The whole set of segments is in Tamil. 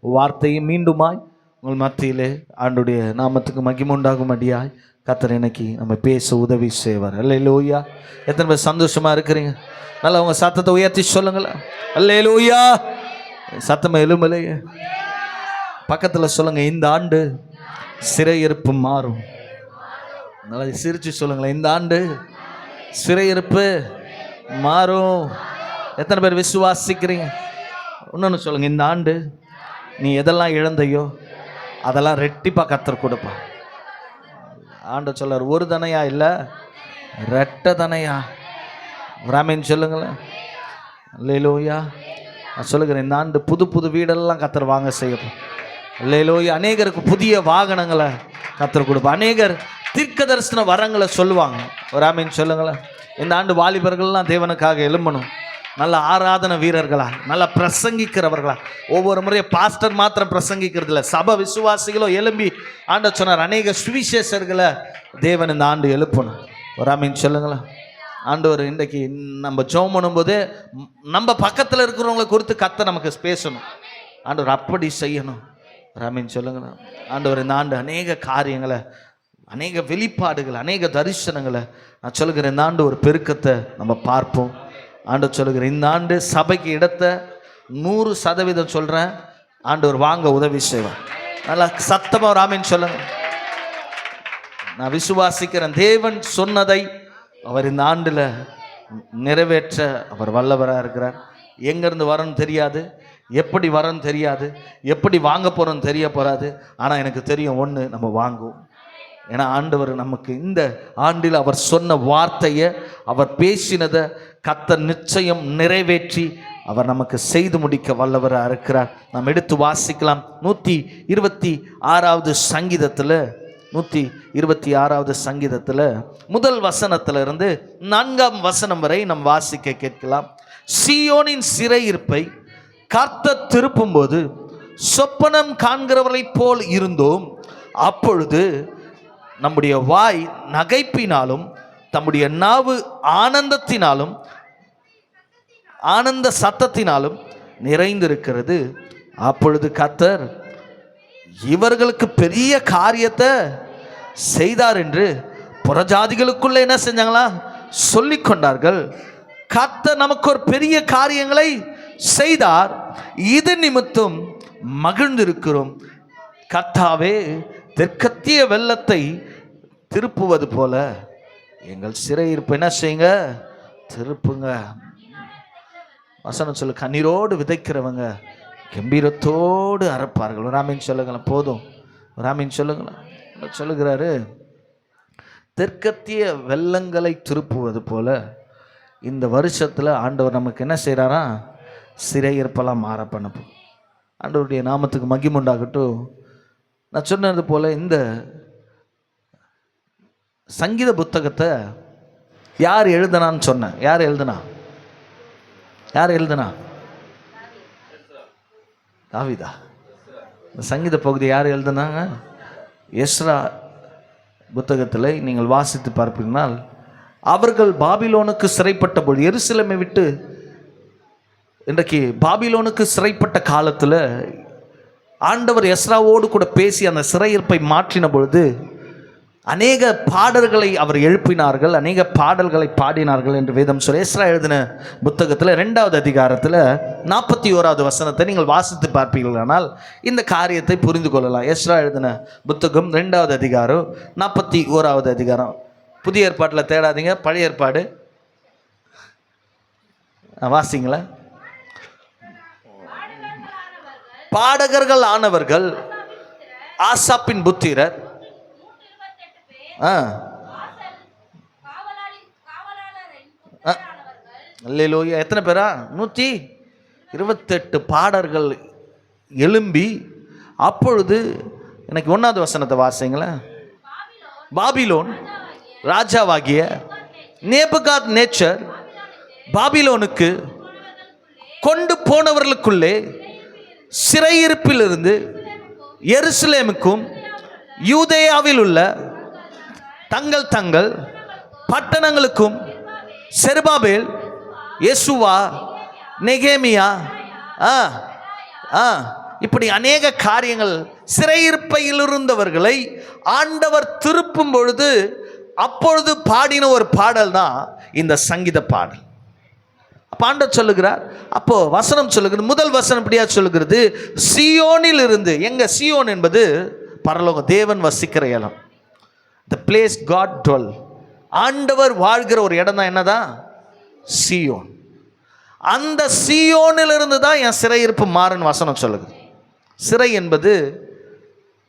வார்த்தையை மீண்டுமாய் உங்கள் மத்தியிலே ஆண்டுடைய நாமத்துக்கு மகிமை உண்டாகும்படியாய் கர்த்தர் இன்னைக்கு நம்ம பேச உதவி செய்வார். அல்லேலூயா. எத்தனை பேர் சந்தோஷமா இருக்கிறீங்க? நல்லா உங்க சத்தத்தை உயர்த்தி சொல்லுங்களேன். அல்லேலூயா. சத்தமா எழுமலையே. பக்கத்தில் சொல்லுங்க, இந்த ஆண்டு சிறையிருப்பு மாறும். நல்லா சிரிச்சு சொல்லுங்களேன், இந்த ஆண்டு சிறையிருப்பு மாறும். எத்தனை பேர் விசுவாசிக்கிறீங்க? இன்னொன்று சொல்லுங்க, இந்த ஆண்டு நீ எதெல்லாம் இழந்தையோ அதெல்லாம் ரெட்டிப்பாக கர்த்தர் கொடுப்பா. ஆண்டவர் சொல்றார், ஒரு தனையா இல்லை, ரெட்ட தனையா. ராமேன் சொல்லுங்களேன். அல்லேலூயா. நான் சொல்லுகிறேன், இந்த ஆண்டு புது புது வீடெல்லாம் கர்த்தர் வாங்க செய்யப்போம். அல்லேலூயா. அநேகருக்கு புதிய வாகனங்களை கர்த்தர் கொடுப்பா. அநேகர் தீர்க்க தரிசன வரங்களை சொல்லுவாங்க. ராமேன் சொல்லுங்களேன். இந்த ஆண்டு வாலிபர்கள்லாம் தேவனுக்காக எழும்பணும். நல்ல ஆராதன வீரர்களா, நல்ல பிரசங்கிக்கிறவர்களா. ஒவ்வொரு முறையும் பாஸ்டர் மாத்திரம் பிரசங்கிக்கிறது இல்லை, சபை விசுவாசிகளோ எழும்பி ஆண்டவர் சொன்னார், அநேக சுவிசேஷர்களை தேவன் இந்த ஆண்டு எழுப்பணும். ஒரு ஆமீன் சொல்லுங்களேன். ஆண்டவர் இன்றைக்கு நம்ம ஜெபம் பண்ணும்போது நம்ம பக்கத்தில் இருக்கிறவங்களை குறித்து கர்த்தர் நமக்கு பேசணும். ஆண்டவர் அப்படி செய்யணும். ஒரு ஆமீன் சொல்லுங்களேன். ஆண்டவர் இந்த ஆண்டு அநேக காரியங்களை, அநேக வெளிப்பாடுகள், அநேக தரிசனங்களை நான் சொல்லுகிறேன், இந்த ஆண்டு ஒரு பெருக்கத்தை நம்ம பார்ப்போம். ஆண்டவர் சொல்லுகிறேன், இந்த ஆண்டு சபைக்கு இடத்தை 100% சொல்கிறேன், ஆண்டவர் வாங்க உதவி செய்வார். நல்லா சத்தமாக ஒரு ஆமீன் சொல்லுங்க. நான் விசுவாசிக்கிறேன், தேவன் சொன்னதை அவர் இந்த ஆண்டில் நிறைவேற்ற அவர் வல்லவராக இருக்கிறார். எங்கேருந்து வரணும்னு தெரியாது, எப்படி வரணும்னு தெரியாது, எப்படி வாங்க போகிறோன்னு தெரிய போகாது. ஆனால் எனக்கு தெரியும் ஒன்று, நம்ம வாங்குவோம். ஏன்னா ஆண்டவர் நமக்கு இந்த ஆண்டில் அவர் சொன்ன வார்த்தையை, அவர் பேசினதை கர்த்தர் நிச்சயம் நிறைவேற்றி அவர் நமக்கு செய்து முடிக்க வல்லவராக இருக்கிறார். நாம் எடுத்து வாசிக்கலாம். 126வது சங்கீதத்தில் 126வது சங்கீதத்தில் முதல் வசனத்திலிருந்து 4ஆம் வசனம் வரை நாம் வாசிக்க கேட்கலாம். சீயோனின் சிறையிருப்பை கர்த்தர் திருப்பும்போது சொப்பனம் காண்கிறவரை போல் இருந்தோம். அப்பொழுது நம்முடைய வாய் நகைப்பினாலும் தம்முடைய நாவு ஆனந்தத்தினாலும் ஆனந்த சத்தத்தினாலும் நிறைந்திருக்கிறது. அப்பொழுது கர்த்தர் இவர்களுக்கு பெரிய காரியத்தை செய்தார் என்று புறஜாதிகளுக்குள்ள என்ன செஞ்சாங்களா சொல்லிக் கொண்டார்கள். கர்த்தர் நமக்கு ஒரு பெரிய காரியங்களை செய்தார், இது நிமித்தம் மகிழ்ந்திருக்கிறோம். கர்த்தாவே, தெற்கத்திய வெள்ளத்தை திருப்புவது போல எங்கள் சிறையிருப்பு என்ன செய்யுங்க, திருப்புங்க. வசனம் சொல்லு, கண்ணீரோடு விதைக்கிறவங்க கம்பீரத்தோடு அறுப்பார்கள். ஒரு ஆமீன் சொல்லுங்களேன். போதும், ஒரு ஆமீன் சொல்லுங்களேன். சொல்லுகிறாரு, தெற்கத்திய வெள்ளங்களை திருப்புவது போல இந்த வருஷத்தில் ஆண்டவர் நமக்கு என்ன செய்கிறாரா, சிறையிருப்பெல்லாம் மாற பண்ணப்போம். ஆண்டவருடைய நாமத்துக்கு மகிமை உண்டாகட்டும். நான் சொன்னது போல இந்த சங்கீத புத்தகத்தை யார் எழுதுனான்னு சொன்னேன். யார் எழுதுனா? தாவீதா. இந்த சங்கீத பகுதி யார் எழுதுனாங்க? எஸ்ரா புத்தகத்தில் நீங்கள் வாசித்து பார்ப்பீர்கள், அவர்கள் பாபிலோனுக்கு சிறைப்பட்ட பொழுது, எருசலேமை விட்டு இன்றைக்கு பாபிலோனுக்கு சிறைப்பட்ட காலத்தில் ஆண்டவர் எஸ்ராவோடு கூட பேசி அந்த சிறையிருப்பை மாற்றின பொழுது அநேக பாடல்களை அவர் எழுப்பினார்கள், அநேக பாடல்களை பாடினார்கள் என்று வேதம் சொல்லி எஸ்ரா எழுதின புத்தகத்தில் 2வது அதிகாரத்தில் 41வது வசனத்தை நீங்கள் வாசித்து பார்ப்பீர்கள். ஆனால் இந்த காரியத்தை புரிந்து கொள்ளலாம். எஸ்ரா எழுதின புத்தகம் 2வது அதிகாரம் 41வது அதிகாரம். புதிய ஏற்பாட்டில் தேடாதீங்க, பழைய ஏற்பாடு வாசிங்களா. பாடகர்கள் ஆனவர்கள் ஆசாப்பின் புத்திரர். அல்லேலூயா. எத்தனை பேரா? 128 பாடர்கள் எழும்பி, அப்பொழுது எனக்கு 1வது வசனத்தை வாசிங்களேன். பாபிலோன் ராஜாவாகிய நேபுகாத் நேச்சர் பாபிலோனுக்கு கொண்டு போனவர்களுக்குள்ளே சிறையிருப்பிலிருந்து எருசலேமுக்கும் யூதேயாவில் உள்ள தங்கள் தங்கள் பட்டணங்களுக்கும் செருபாபேல், யெசுவா, நெகேமியா, இப்படி அநேக காரியங்கள். சிறையிருப்பையில் இருந்தவர்களை ஆண்டவர் திருப்பும் பொழுது அப்பொழுது பாடின ஒரு பாடல் தான் இந்த சங்கீத பாடல். ஆண்டவர் சொல்லுகிறார், அப்போ வசனம் சொல்லுகிறது, முதல் வசனம் இப்படியா சொல்லுகிறது, சியோனில் இருந்து. எங்க சியோன் என்பது பரலோகம், தேவன் வசிக்கிற இடம், the place God dwell. ஆண்டவர் வாழ்கிற ஒரு இடம் தான் என்னதான் சியோன். அந்த சியோனில் இருந்து தான் என் சிறையிருப்பு மாறுன்னு வசனம் சொல்லுது. சிறை என்பது,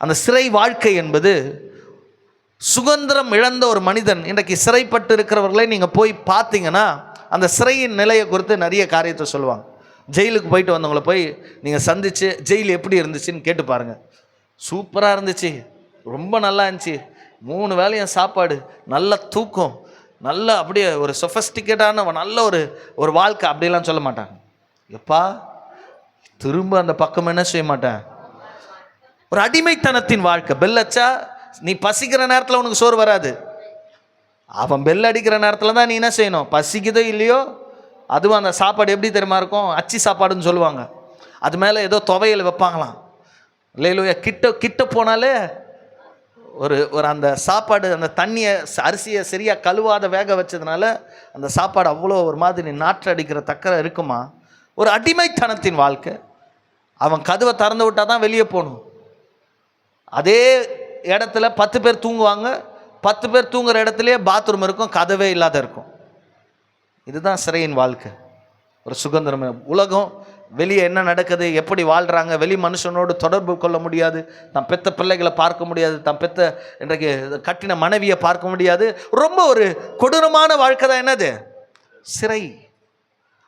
அந்த சிறை வாழ்க்கை என்பது, சுதந்திரம் இழந்த ஒரு மனிதன் இன்றைக்கு சிறைப்பட்டு இருக்கிறவர்களை நீங்கள் போய் பார்த்தீங்கன்னா அந்த சிறையின் நிலையை குறித்து நிறைய காரியத்தை சொல்லுவாங்க. ஜெயிலுக்கு போயிட்டு வந்தவங்களை போய் நீங்கள் சந்தித்து ஜெயில் எப்படி இருந்துச்சுன்னு கேட்டு பாருங்கள். சூப்பராக இருந்துச்சு, ரொம்ப நல்லா இருந்துச்சு, 3 வேளையும் சாப்பாடு, நல்ல தூக்கம், நல்ல அப்படியே ஒரு சொஃபஸ்டிகேட்டான நல்ல ஒரு வாழ்க்கை அப்படிலாம் சொல்ல மாட்டாங்க. எப்பா திரும்ப அந்த பக்கம் என்ன செய்ய மாட்டேன். ஒரு அடிமைத்தனத்தின் வாழ்க்கை. பெல்லச்சா நீ பசிக்கிற நேரத்தில் உனக்கு சோறு வராது. அவன் பெல் அடிக்கிற நேரத்தில் தான் நீ என்ன செய்யணும். பசிக்குதோ இல்லையோ, அதுவும் அந்த சாப்பாடு எப்படி தெரியுமா இருக்கும், அச்சி சாப்பாடுன்னு சொல்லுவாங்க. அது மேலே ஏதோ துவையல் வைப்பாங்களாம். இல்லையிலோயா, கிட்ட போனாலே ஒரு அந்த சாப்பாடு, அந்த தண்ணியை அரிசியை சரியாக கழுவாத வேக வச்சதுனால அந்த சாப்பாடு அவ்வளோ ஒரு மாதிரி நாற்று அடிக்கிற தக்கரை இருக்குமா. ஒரு அடிமைத்தனத்தின் வாழ்க்கை. அவன் கதவை திறந்து விட்டால் தான் வெளியே போகணும். அதே இடத்துல 10 பேர் தூங்குவாங்க, 10 பேர் தூங்குற இடத்துலையே பாத்ரூம் இருக்கும், கதவே இல்லாத இருக்கும். இதுதான் சிறையின் வாழ்க்கை. ஒரு சுதந்திரம். உலகம் வெளியே என்ன நடக்குது, எப்படி வாழ்கிறாங்க, வெளி மனுஷனோடு தொடர்பு கொள்ள முடியாது, தன் பெத்த பிள்ளைகளை பார்க்க முடியாது, தன் பெத்த இன்றைக்கு கட்டின மனைவியை பார்க்க முடியாது. ரொம்ப ஒரு கொடூரமான வாழ்க்கை தான் என்னது, சிறை.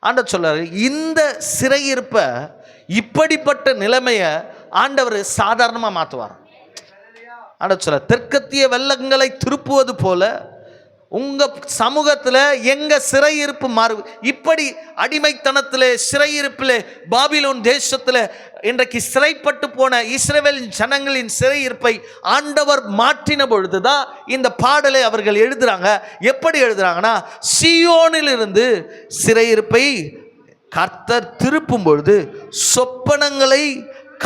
ஆண்டவர் சொல்றாரு, இந்த சிறையிருப்ப, இப்படிப்பட்ட நிலைமையை ஆண்டவர் சாதாரணமாக மாற்றுவார். ஆண்டவர் சொல்ல, தெற்கத்திய வெள்ளங்களை திருப்புவது போல உங்க சமூகத்தில் எங்க சிறையிருப்பு மாறு. இப்படி அடிமைத்தனத்தில், சிறையிருப்பில், பாபிலோன் தேசத்தில் இன்றைக்கு சிறைப்பட்டு போன இஸ்ரவேலின் ஜனங்களின் சிறையிருப்பை ஆண்டவர் மாற்றின பொழுதுதான் இந்த பாடலை அவர்கள் எழுதுறாங்க. எப்படி எழுதுறாங்கன்னா, சியோனில் இருந்து சிறையிருப்பை கர்த்தர் திருப்பும் பொழுது சொப்பனங்களை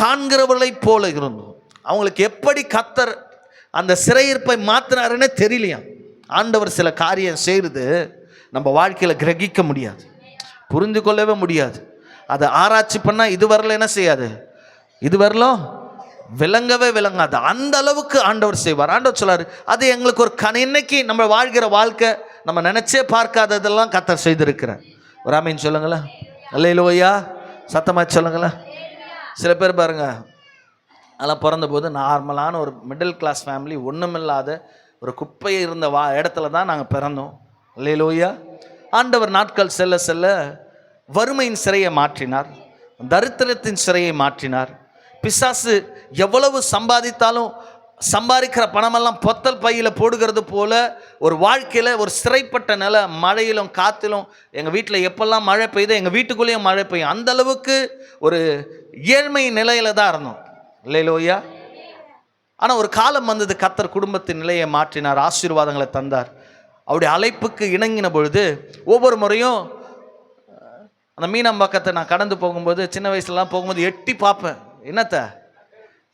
காண்கிறவர்களை போல இருந்தோம். அவங்களுக்கு எப்படி கர்த்தர் அந்த சிறையிருப்பை மாற்றினாருன்னு தெரியலையா. ஆண்டவர் சில காரியம் செய்கிறது நம்ம வாழ்க்கையில் கிரகிக்க முடியாது, புரிந்து கொள்ளவே முடியாது. அதை ஆராய்ச்சி பண்ணால் இது வரல என்ன செய்யாது, இது வரலும் விளங்கவே விளங்காது. அந்த அளவுக்கு ஆண்டவர் செய்வார். ஆண்டவர் சொல்லாரு, அது எங்களுக்கு ஒரு இன்னைக்கு நம்ம வாழ்கிற வாழ்க்கை நம்ம நினைச்சே பார்க்காததெல்லாம் கர்த்தர் செய்திருக்கிறார். ஒரு ஆமீன் சொல்லுங்களேன். அல்லேலூயா, சத்தமாக சொல்லுங்களேன். சில பேர் பாருங்க, அதெல்லாம் பிறந்தபோது நார்மலான ஒரு மிடில் கிளாஸ் ஃபேமிலி, ஒன்றுமில்லாத ஒரு குப்பையை இருந்த இடத்துல தான் நாங்கள் பிறந்தோம். அல்லேலூயா. ஆண்டவர் நாட்கள் செல்ல செல்ல வறுமையின் சிறையை மாற்றினார், தரித்திரத்தின் சிறையை மாற்றினார். பிசாசு எவ்வளவு சம்பாதித்தாலும் சம்பாதிக்கிற பணமெல்லாம் பொத்தல் பையில் போடுகிறது போல ஒரு வாழ்க்கையில் ஒரு சிறைப்பட்ட நிலை. மழையிலும் காற்றிலும் எங்கள் வீட்டில் எப்பெல்லாம் மழை பெய்யுதோ எங்கள் வீட்டுக்குள்ளேயும் மழை பெய்யும். அந்த அளவுக்கு ஒரு ஏழ்மை நிலையில் தான் இருந்தோம். அல்லேலூயா. ஆனால் ஒரு காலம் வந்தது, கர்த்தர் குடும்பத்தின் நிலையை மாற்றினார், ஆசீர்வாதங்களை தந்தார். அவருடைய அழைப்புக்கு இணங்கின பொழுது ஒவ்வொரு முறையும் அந்த மீனம்பாக்கத்தை நான் கடந்து போகும்போது, சின்ன வயசுலலாம் போகும்போது எட்டி பார்ப்பேன். என்னத்த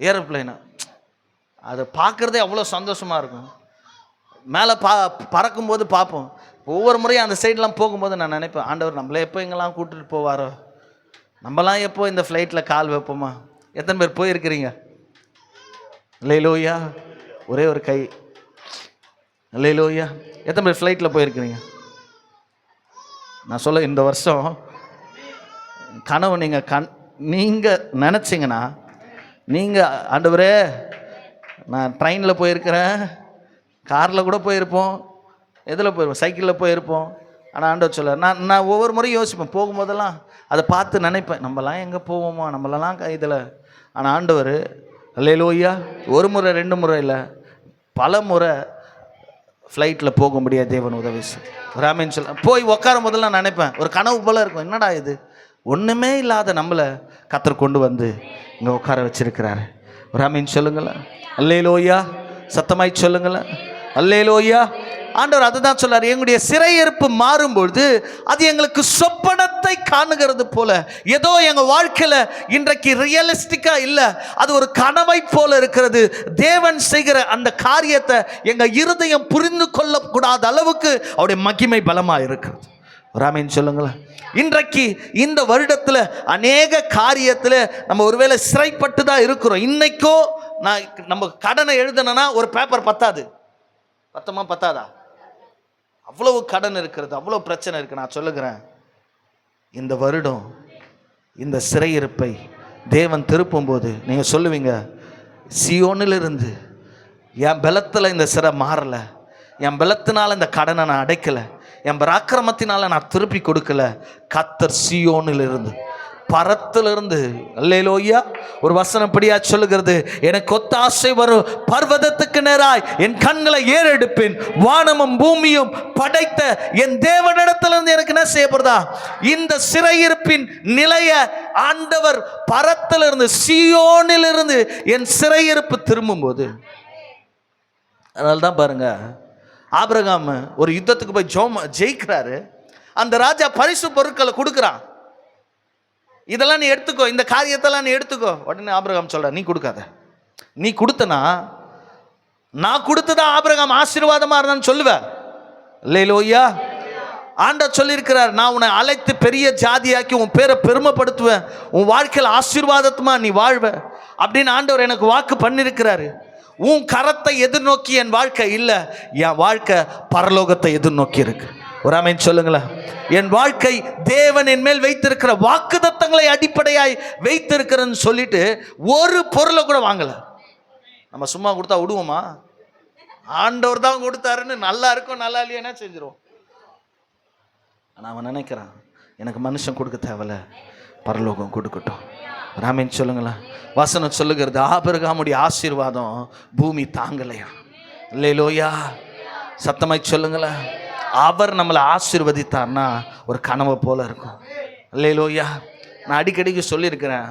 ஏரோப்ளைனை, அதை பார்க்குறதே அவ்வளோ சந்தோஷமாக இருக்கும். மேலே பறக்கும்போது பார்ப்போம். ஒவ்வொரு முறையும் அந்த சைடெலாம் போகும்போது நான் நினைப்பேன், ஆண்டவர் நம்மளை எப்போ எங்கெல்லாம் கூட்டிகிட்டு போவாரோ, நம்மலாம் எப்போ இந்த ஃப்ளைட்டில் கால் வைப்போமா. எத்தனை பேர் போயிருக்கிறீங்க? அல்லேலூயா. ஒரே ஒரு கை. அல்லேலூயா. எத்தனை பேர் ஃப்ளைட்டில் போயிருக்கிறீங்க? நான் சொல்ல, இந்த வருஷம் கனவு நீங்கள் நினச்சிங்கன்னா, நீங்கள் ஆண்டவரே நான் ட்ரெயினில் போயிருக்கிறேன், காரில் கூட போயிருப்போம், எதில் போயிருப்போம், சைக்கிளில் போயிருப்போம். ஆனால் ஆண்டவர் சொல்ல, நான் ஒவ்வொரு முறையும் யோசிப்பேன், போகும்போதெல்லாம் அதை பார்த்து நினைப்பேன், நம்மலாம் எங்கே போவோமோ, நம்மளெல்லாம் இதில். ஆனால் ஆண்டவர் அல்லேலூயா, ஒரு முறை 2 முறை இல்லை, பல முறை ஃப்ளைட்டில் போக முடியாது தேவன் உதவி ராமேன்னு சொல்ல. போய் உட்காரும் போதெல்லாம் நினைப்பேன், ஒரு கனவு போல் இருக்கும், என்னடா இது, ஒன்றுமே இல்லாத நம்மளை கர்த்தர் கொண்டு வந்து இங்கே உட்கார வச்சிருக்கிறாரு. ராமேன்னு சொல்லுங்களேன். அல்லேலூயா, சத்தமாய் சொல்லுங்களேன். அல்லேலூயா. ஆண்டவர் அதுதான் சொல்றாரு, எங்களுடைய சிறையிருப்பு மாறும்பொழுது அது எங்களுக்கு சொப்பனத்தை காணுகிறது போல. ஏதோ எங்க வாழ்க்கையில இன்றைக்கு ரியலிஸ்டிக்கா இல்ல, அது ஒரு கனவை போல இருக்கிறது. தேவன் செய்கிற அந்த காரியத்தை எங்க இருதயம் புரிந்து கொள்ளக்கூடாத அளவுக்கு அவருடைய மகிமை பலமா இருக்கிறது. ராமேன் சொல்லுங்களேன். இன்றைக்கு இந்த வருடத்தில் அநேக காரியத்தில் நம்ம ஒருவேளை சிறைப்பட்டு தான் இருக்கிறோம். இன்னைக்கோ நான் நம்ம கடனை எழுதணும்னா ஒரு பேப்பர் பத்தாது, பத்தாதா? அவ்வளவு கடன் இருக்கிறது, அவ்வளவு பிரச்சனை இருக்கு. நான் சொல்லுகிறேன், இந்த வருடம் இந்த சிறையிருப்பை தேவன் திருப்பும் போது நீங்க சொல்லுவீங்க, சியோனிலிருந்து என் பலத்தில் இந்த சிறை மாறல, என் பலத்தினால இந்த கடனை நான் அடைக்கல, என் பராக்கிரமத்தினால நான் திருப்பி கொடுக்கல. கர்த்தர் சீயோனிலிருந்து பரத்திலிருந்து, அல்லேலூயா, ஒரு வசனம் படியா சொல்லுகிறது, எனக்கு ஒத்தாசை வரும் பர்வதத்துக்கு நேராய் என் கண்களை ஏறெடுப்பேன், வானமும் பூமியும் படைத்த என் தேவனிடத்திலிருந்து எனக்கு என்ன செய்யப்படுதா? இந்த சிறையிருப்பின் நிலைய ஆண்டவர் பரத்திலிருந்து சீயோனிலிருந்து என் சிறையிருப்பு திரும்பும் போது, அதனால்தான் பாருங்க, ஆபிரகாம் ஒரு யுத்தத்துக்கு போய் ஜெயிக்கிறாரு. அந்த ராஜா பரிசு பொருட்களை கொடுக்குறான், இதெல்லாம் நீ எடுத்துக்கோ, இந்த காரியத்தெல்லாம் நீ எடுத்துக்கோ. உடனே ஆபிரகாம் சொல்ற, நீ கொடுக்காத, நீ கொடுத்தனா நான் கொடுத்ததா ஆபிரகாம் ஆசீர்வாதமா இருந்தான்னு சொல்லுவேன். அல்லேலூயா. ஆண்டவர் சொல்லியிருக்கிறார், நான் உன்னை அழைத்து பெரிய ஜாதியாக்கி உன் பேரை பெருமைப்படுத்துவேன், உன் வாழ்க்கையில் ஆசீர்வாதமா நீ வாழ்வ அப்படின்னு ஆண்டவர் எனக்கு வாக்கு பண்ணியிருக்கிறாரு. உன் கரத்தை எதிர்நோக்கி என் வாழ்க்கை இல்லை, என் வாழ்க்கை பரலோகத்தை எதிர்நோக்கி இருக்கு. ஒரு ஆமென் சொல்லுங்களேன். என் வாழ்க்கை தேவன் என் மேல் வைத்திருக்கிற வாக்குத்தத்தங்களை அடிப்படையாய் வைத்திருக்கிறேன்னு சொல்லிட்டு ஒரு பொருளை கூட வாங்கல. நம்ம சும்மா கொடுத்தா விடுவோமா? ஆண்டவர் தான் கொடுத்தாருன்னு நல்லா இருக்கும் நல்லா இல்லையா செஞ்சிருவோம். ஆனால் அவன் நினைக்கிறான், எனக்கு மனுஷன் கொடுக்க தேவையில்ல, பரலோகம் கொடுக்கட்டும். ராமேன் சொல்லுங்களேன். வசனம் சொல்லுகிறது, ஆபிரகாமுடைய ஆசீர்வாதம் பூமி தாங்கலையா. அல்லேலூயா. சத்தமாய் சொல்லுங்களேன். அவர் நம்மளை ஆசீர்வதித்தார்னா ஒரு கனவை போல இருக்கும். அல்லேலூயா. நான் அடிக்கடிக்கு சொல்லியிருக்கிறேன்,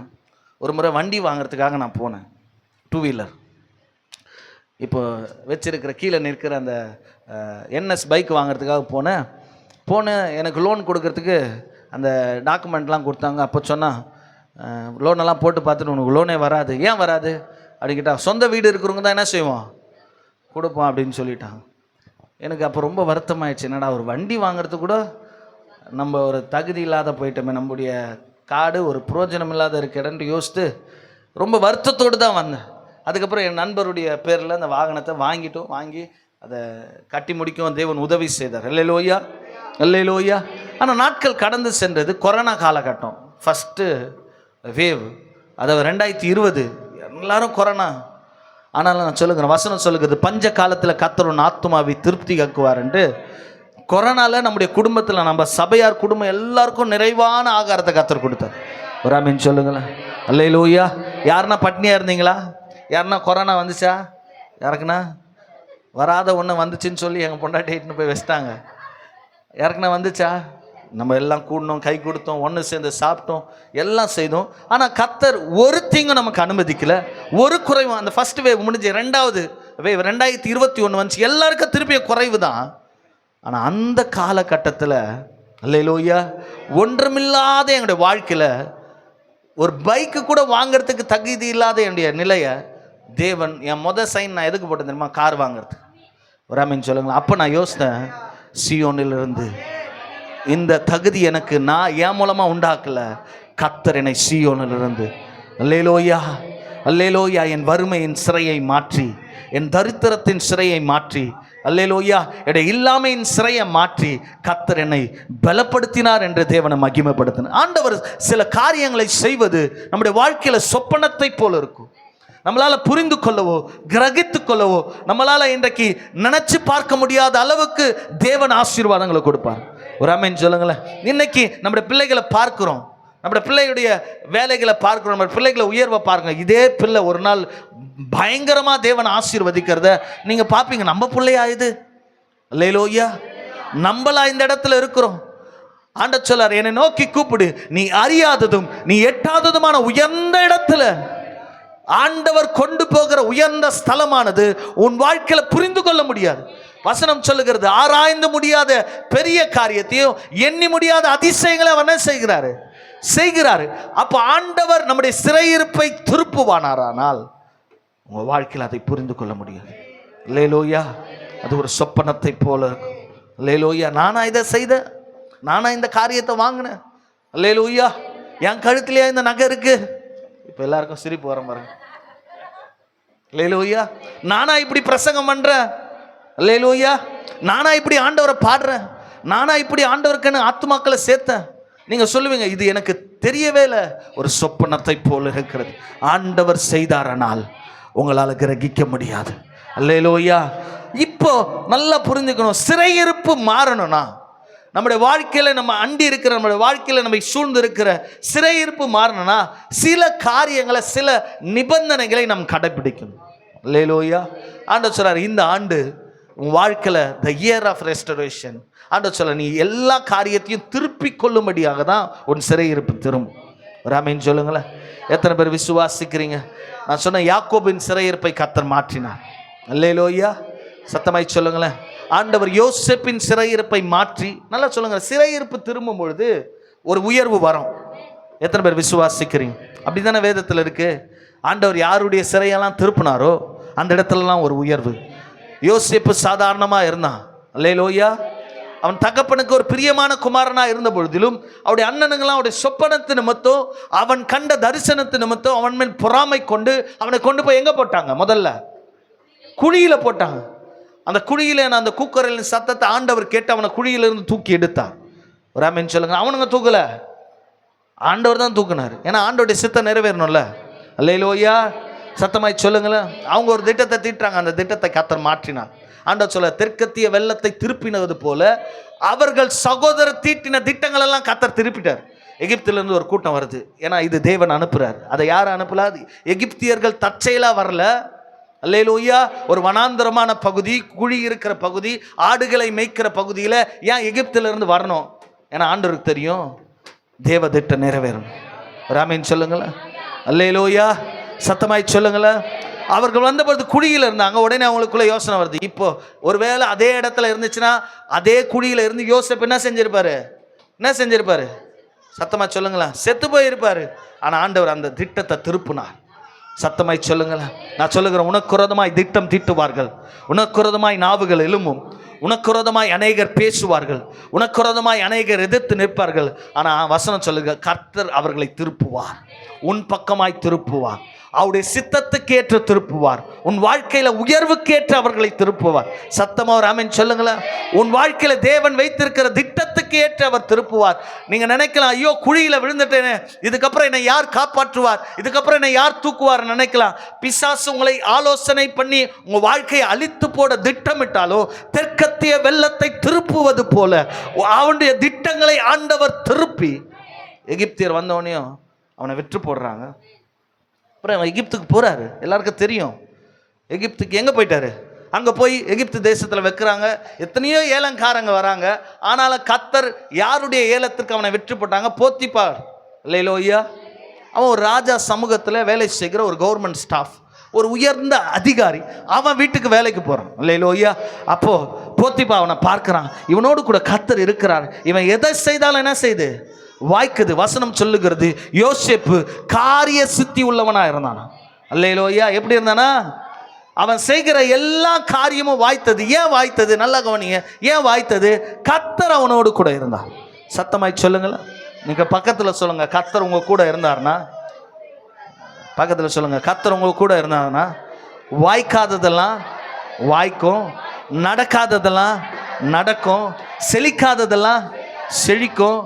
ஒரு முறை வண்டி வாங்கிறதுக்காக நான் போனேன், 2 வீலர். இப்போ வச்சிருக்கிற கீழே நிற்கிற அந்த NS பைக் வாங்கிறதுக்காக போனேன். எனக்கு லோன் கொடுக்கறதுக்கு அந்த டாக்குமெண்ட்லாம் கொடுத்தாங்க. அப்போ சொன்னால், லோனெல்லாம் போட்டு பார்த்துட்டு உனக்கு லோனே வராது. ஏன் வராது அப்படின்னு கேட்டால், சொந்த வீடு இருக்கிறவங்க தான் என்ன செய்வோம், கொடுப்போம் அப்படின்னு சொல்லிட்டாங்க. எனக்கு அப்போ ரொம்ப வருத்தமாயிடுச்சு, என்னடா ஒரு வண்டி வாங்குறதுக்கு கூட நம்ம ஒரு தகுதி இல்லாத போயிட்டோமே, நம்முடைய காடு ஒரு புரோஜனம் இல்லாத இருக்கிறேன்ட்டு யோசித்து ரொம்ப வருத்தத்தோடு தான் வந்தேன். அதுக்கப்புறம் என் நண்பருடைய பேரில் அந்த வாகனத்தை வாங்கி அதை கட்டி முடிக்கவும் தேவன் உதவி செய்தார். அல்லேலூயா, அல்லேலூயா. ஆனால் நாட்கள் கடந்து சென்றது. கொரோனா காலகட்டம், ஃபஸ்ட்டு வேவ், அதாவது 2020, எல்லாரும் கொரோனா. ஆனாலும் நான் சொல்லுகிறேன், வசனம் சொல்லுகிறது, பஞ்ச காலத்தில் கர்த்தர் உன் ஆத்துமாவை திருப்தி காக்குவார்ன்ட்டு. கொரோனாவில் நம்முடைய குடும்பத்தில், நம்ம சபையார் குடும்பம் எல்லாருக்கும் நிறைவான ஆகாரத்தை கர்த்தர் கொடுத்தார். ஒரு ஆமென் சொல்லுங்களேன். அல்லேலூயா. யாருன்னா பட்னியாக இருந்தீங்களா? யாருன்னா கொரோனா வந்துச்சா? யாருக்குண்ணா வராத ஒன்று வந்துச்சுன்னு சொல்லி எங்கள் பொண்டாட்டி இட்டுன்னு போய் வச்சிட்டாங்க. யாருக்குண்ணா வந்துச்சா? நம்ம எல்லாம் கூடணும், கை கொடுத்தோம், ஒன்று சேர்ந்து சாப்பிட்டோம், எல்லாம் செய்தோம். ஆனால் கர்த்தர் ஒரு தீங்கும் நமக்கு அனுமதிக்கல, ஒரு குறைவும். அந்த ஃபர்ஸ்ட் வேவ் முடிஞ்சு 2வது வேவ் 2021 வந்துச்சு, எல்லாருக்கும் திருப்பிய குறைவு தான். ஆனால் அந்த காலகட்டத்தில் அல்லேலூயா, ஒன்றுமில்லாத எங்களுடைய வாழ்க்கையில் ஒரு பைக்கு கூட வாங்கிறதுக்கு தகுதி இல்லாத என்னுடைய நிலையை தேவன், என் சைன் நான் எதுக்கு போட்டேன் தெரியுமா? கார் வாங்கிறதுக்கு. ஒரு ஆமென் சொல்லுங்களேன். அப்போ நான் யோசித்தேன், சீயோனிலிருந்து இந்த தகுதி எனக்கு நான் என் மூலமாக உண்டாக்கல, கர்த்தர் என்னை சீயோனிலிருந்து, அல்லேலூயா, அல்லேலூயா, என் வறுமையின் சிறையை மாற்றி, என் தரித்திரத்தின் சிறையை மாற்றி, அல்லேலூயா, என்னுடைய இல்லாமையின் சிறையை மாற்றி கர்த்தர் என்னை பலப்படுத்தினார் என்று தேவனை மகிமைப்படுத்தினார். ஆண்டவர் சில காரியங்களை செய்வது நம்முடைய வாழ்க்கையில் சொப்பனத்தை போல இருக்கும். நம்மளால் புரிந்து கொள்ளவோ கிரகித்து கொள்ளவோ நம்மளால் இன்றைக்கு நினைச்சு பார்க்க முடியாத அளவுக்கு தேவன் ஆசீர்வாதங்களை கொடுப்பார். ஒரு ஆமென் சொல்லுங்களேன். இன்னைக்கு நம்முடைய பிள்ளைகளை பார்க்கிறோம், நம்முடைய பிள்ளையுடைய வேலைகளை பார்க்கிறோம், நம்ம பிள்ளைகளை உயர்வை பார்க்கணும். இதே பிள்ளை ஒரு நாள் பயங்கரமா தேவன் ஆசீர்வதிக்கிறத நீங்க பார்ப்பீங்க. நம்ம பிள்ளையா இது? அல்லேலூயா. நம்மளா இந்த இடத்துல இருக்கிறோம்? ஆண்டவர் சொல்லார், என்னை நோக்கி கூப்பிடு, நீ அறியாததும் நீ எட்டாததுமான உயர்ந்த இடத்துல ஆண்டவர் கொண்டு போகிற உயர்ந்த ஸ்தலமானது உன் வாழ்க்கையில புரிந்து கொள்ள முடியாது. வசனம் சொல்லுகிறது ஆராய்ந்து முடியாத பெரிய காரியத்தையும் எண்ணி முடியாத அதிசயங்களை அவர் என்ன செய்கிறாரு. அப்ப ஆண்டவர் நம்முடைய சிறையிருப்பை திருப்புவானாரானால் உங்க வாழ்க்கையில் அதை புரிந்து கொள்ள முடியாது. அல்லேலூயா. அது ஒரு சொப்பனத்தை போல இருக்கும். அல்லேலூயா. நானா இதை செய்த, நானா இந்த காரியத்தை வாங்கினேன். அல்லேலூயா. என் கழுத்திலேயே இந்த நகை இருக்கு. இப்ப எல்லாருக்கும் சிரிப்பு வர பாருங்க. அல்லேலூயா. நானா இப்படி பிரசங்கம் பண்றேன். அல்லேலூயா. நானா இப்படி ஆண்டவரை பாடுறேன். நானா இப்படி ஆண்டவருக்குன்னு ஆத்துமாக்களை சேர்த்தேன். நீங்க சொல்லுவீங்க இது எனக்கு தெரியவே இல்லை. ஒரு சொப்பனத்தை போல இருக்கிறது. ஆண்டவர் செய்தாரனால் உங்களால் கிரகிக்க முடியாது. அல்லேலூயா. இப்போ நல்லா புரிஞ்சுக்கணும், சிறையிருப்பு மாறணும்னா நம்முடைய வாழ்க்கையில நம்ம அண்டி இருக்கிற, நம்முடைய வாழ்க்கையில நம்ம சூழ்ந்து இருக்கிற சிறையிருப்பு மாறணும்னா சில காரியங்களை, சில நிபந்தனைகளை நாம் கடைபிடிக்கணும். அல்லேலூயா. ஆண்டவர் சொல்றார், இந்த ஆண்டு உன் வாழ்க்கையில த இயர் ஆஃப் ரெஸ்டரேஷன். ஆண்டவர் சொல்ல, நீ எல்லா காரியத்தையும் திருப்பி கொள்ளும்படியாக தான் உன் சிறையிருப்பு திரும்பும். ராமேன்னு சொல்லுங்களேன். எத்தனை பேர் விசுவாசிக்கிறீங்க? நான் சொன்ன யாக்கோபின் சிறையிருப்பை கர்த்தர் மாற்றினார். அல்லேலூயா. சத்தமாய் சொல்லுங்களேன். ஆண்டவர் யோசேப்பின் சிறையிருப்பை மாற்றி, நல்லா சொல்லுங்க, சிறையிருப்பு திரும்பும் பொழுது ஒரு உயர்வு வரும். எத்தனை பேர் விசுவாசிக்கிறீங்க? அப்படித்தானே வேதத்தில் இருக்கு. ஆண்டவர் யாருடைய சிறையெல்லாம் திருப்பினாரோ அந்த இடத்துலலாம் ஒரு உயர்வு. யோசேப்பு சாதாரணமாக இருந்தான். அல்லேலூயா. அவன் தகப்பனுக்கு ஒரு பிரியமான குமாரனா இருந்த பொழுதிலும் அவருடைய அண்ணனுங்களாம் அவருடைய சொப்பனத்து நிமித்தம், அவன் கண்ட தரிசனத்து நிமித்தம் அவன் மேல் பொறாமை கொண்டு அவனை கொண்டு போய் எங்க போட்டாங்க? முதல்ல குழியில போட்டாங்க. அந்த குழியில அந்த கூக்கரலின் சத்தத்தை ஆண்டவர் கேட்டு அவனை குழியிலிருந்து தூக்கி எடுத்தார். ஒரு ஆமென் சொல்லுங்க. அவனுங்க தூக்கல, ஆண்டவர் தான் தூக்குனார். ஏன்னா ஆண்டவருடைய சித்தம் நிறைவேறணும்ல. அல்லேலூயா. சத்தமாய் சொல்லுங்களேன். அவங்க ஒரு திட்டத்தை தீட்டுறாங்க, அந்த திட்டத்தை கர்த்தர் மாற்றினார். ஆண்டவர் சொல்ல, தெற்கத்திய வெள்ளத்தை திருப்பினது போல அவர்கள் சகோதரர் தீட்டின திட்டங்கள் எல்லாம் கர்த்தர் திருப்பிட்டார். எகிப்திலிருந்து ஒரு கூட்டம் வருது. ஏன்னா இது தேவன் அனுப்புறார். அதை யார் அனுப்பல? எகிப்தியர்கள் தற்செயலா வரல. அல்லேலூயா. ஒரு வனாந்தரமான பகுதி, குழி இருக்கிற பகுதி, ஆடுகளை மேய்க்கிற பகுதியில் ஏன் எகிப்திலிருந்து வரணும்? ஏன்னா ஆண்டவருக்கு தெரியும் தேவ திட்டம் நிறைவேறணும். ராமேன் சொல்லுங்களேன். அல்லேலூயா. சத்தமாய் சொல்லுங்களேன். அவர்கள் வந்தபோது குழியில் இருந்தாங்க. உடனே அவங்களுக்குள்ள யோசனை வருது, இப்போ ஒருவேளை அதே இடத்துல இருந்துச்சுன்னா அதே குழியில இருந்து யோசேப்பு என்ன செஞ்சிருப்பாரு? சத்தமா சொல்லுங்களேன். செத்து போயிருப்பாரு. ஆனா ஆண்டவர் அந்த திட்டத்தை திருப்பினார். சத்தமாய் சொல்லுங்களேன். நான் சொல்லுகிறேன், உனக்குரதமாய் திட்டம் தீட்டுவார்கள், உனக்குரதமாய் நாவுகள் எழும்பும், உனக்குரதமாய் அநேகர் பேசுவார்கள், உனக்குரதமாய் அநேகர் எதிர்த்து நிற்பார்கள். ஆனா வசனம் சொல்லுங்க, கர்த்தர் அவர்களை திருப்புவார், உன் பக்கமாய் திருப்புவார், அவருடைய சித்தத்துக்கு ஏற்ற திருப்புவார், உன் வாழ்க்கையில உயர்வுக்கு ஏற்ற அவர்களை திருப்புவார். சத்தமா ஒரு ஆமென் சொல்லுங்களேன். உன் வாழ்க்கையில தேவன் வைத்திருக்கிற திட்டத்துக்கு ஏற்ற அவர் திருப்புவார். நீங்க நினைக்கலாம், ஐயோ குழியில விழுந்துட்டேனே, இதுக்கப்புறம் என்னை யார் காப்பாற்றுவார், இதுக்கப்புறம் என்னை யார் தூக்குவார் நினைக்கலாம். பிசாசு உங்களை ஆலோசனை பண்ணி உங்க வாழ்க்கையை அழித்து போட திட்டமிட்டாலோ, தெற்கத்திய வெள்ளத்தை திருப்புவது போல அவனுடைய திட்டங்களை ஆண்டவர் திருப்பி, எகிப்தியர் வந்தவனையும் அவனை விற்று போடுறாங்க. அப்புறம் எகிப்துக்கு போறாரு. எல்லாருக்கும் தெரியும் எகிப்துக்கு எங்க போயிட்டாரு. அங்க போய் எகிப்து தேசத்துல வைக்கிறாங்க. எத்தனையோ ஏலங்காரங்க வராங்க. ஆனாலும் கர்த்தர் யாருடைய ஏலத்திற்கு அவனை விற்று போட்டாங்க? போத்திபார். அல்லேலூயா. அவன் ஒரு ராஜா சமூகத்துல வேலை செய்கிற ஒரு கவர்மெண்ட் ஸ்டாஃப், ஒரு உயர்ந்த அதிகாரி. அவன் வீட்டுக்கு வேலைக்கு போறான். அல்லேலூயா. அப்போ போத்திபா அவனை பார்க்கிறான். இவனோடு கூட கர்த்தர் இருக்கிறார். இவன் எதை செய்தாலும் என்ன செய்து வாய்க்குது. வசனம் சொல்லுகிறது, யோசேப்பு காரிய சித்தி உள்ளவனா இருந்தானா. அல்லேலூயா. எப்படி இருந்தானா? அவன் செய்கிற எல்லா காரியமும் வாய்த்தது. ஏன் வாய்த்தது? நல்லா கவனிங்க. ஏன் வாய்த்தது? கர்த்தர் அவனோடு கூட இருந்தார். சத்தமாய் சொல்லுங்களேன். நீங்க பக்கத்துல சொல்லுங்க, கர்த்தர் உங்க கூட இருந்தார்னா. பக்கத்துல சொல்லுங்க, கர்த்தர் உங்க கூட இருந்தார்னா வாய்க்காததெல்லாம் வாய்க்கும், நடக்காததெல்லாம் நடக்கும், செழிக்காததெல்லாம் செழிக்கும்,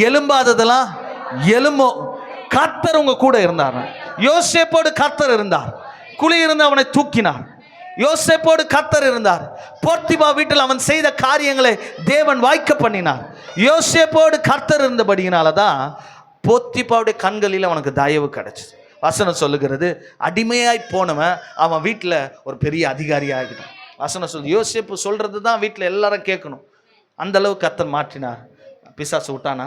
எலும்பாததெல்லாம் எலும்பும். கர்த்தர் உங்க கூட இருந்தார். யோசேப்போடு கர்த்தர் இருந்தார். குழி இருந்து அவனை தூக்கினார். யோசேப்போடு கர்த்தர் இருந்தார். போத்திபா வீட்டில் அவன் செய்த காரியங்களை தேவன் வாய்க்க பண்ணினார். யோசேப்போடு கர்த்தர் இருந்தபடியினால தான் போத்திபாவுடைய கண்களில் அவனுக்கு தயவு கிடைச்சது. வசனம் சொல்லுகிறது, அடிமையாய் போனவன் அவன் வீட்டில் ஒரு பெரிய அதிகாரியாகிட்டான். வசனம் சொல்லு, யோசேப்பு சொல்றது தான் வீட்டில் எல்லாரும் கேட்கணும். அந்த அளவுக்கு கர்த்தர் மாற்றினார். பிசாசு விட்டானா?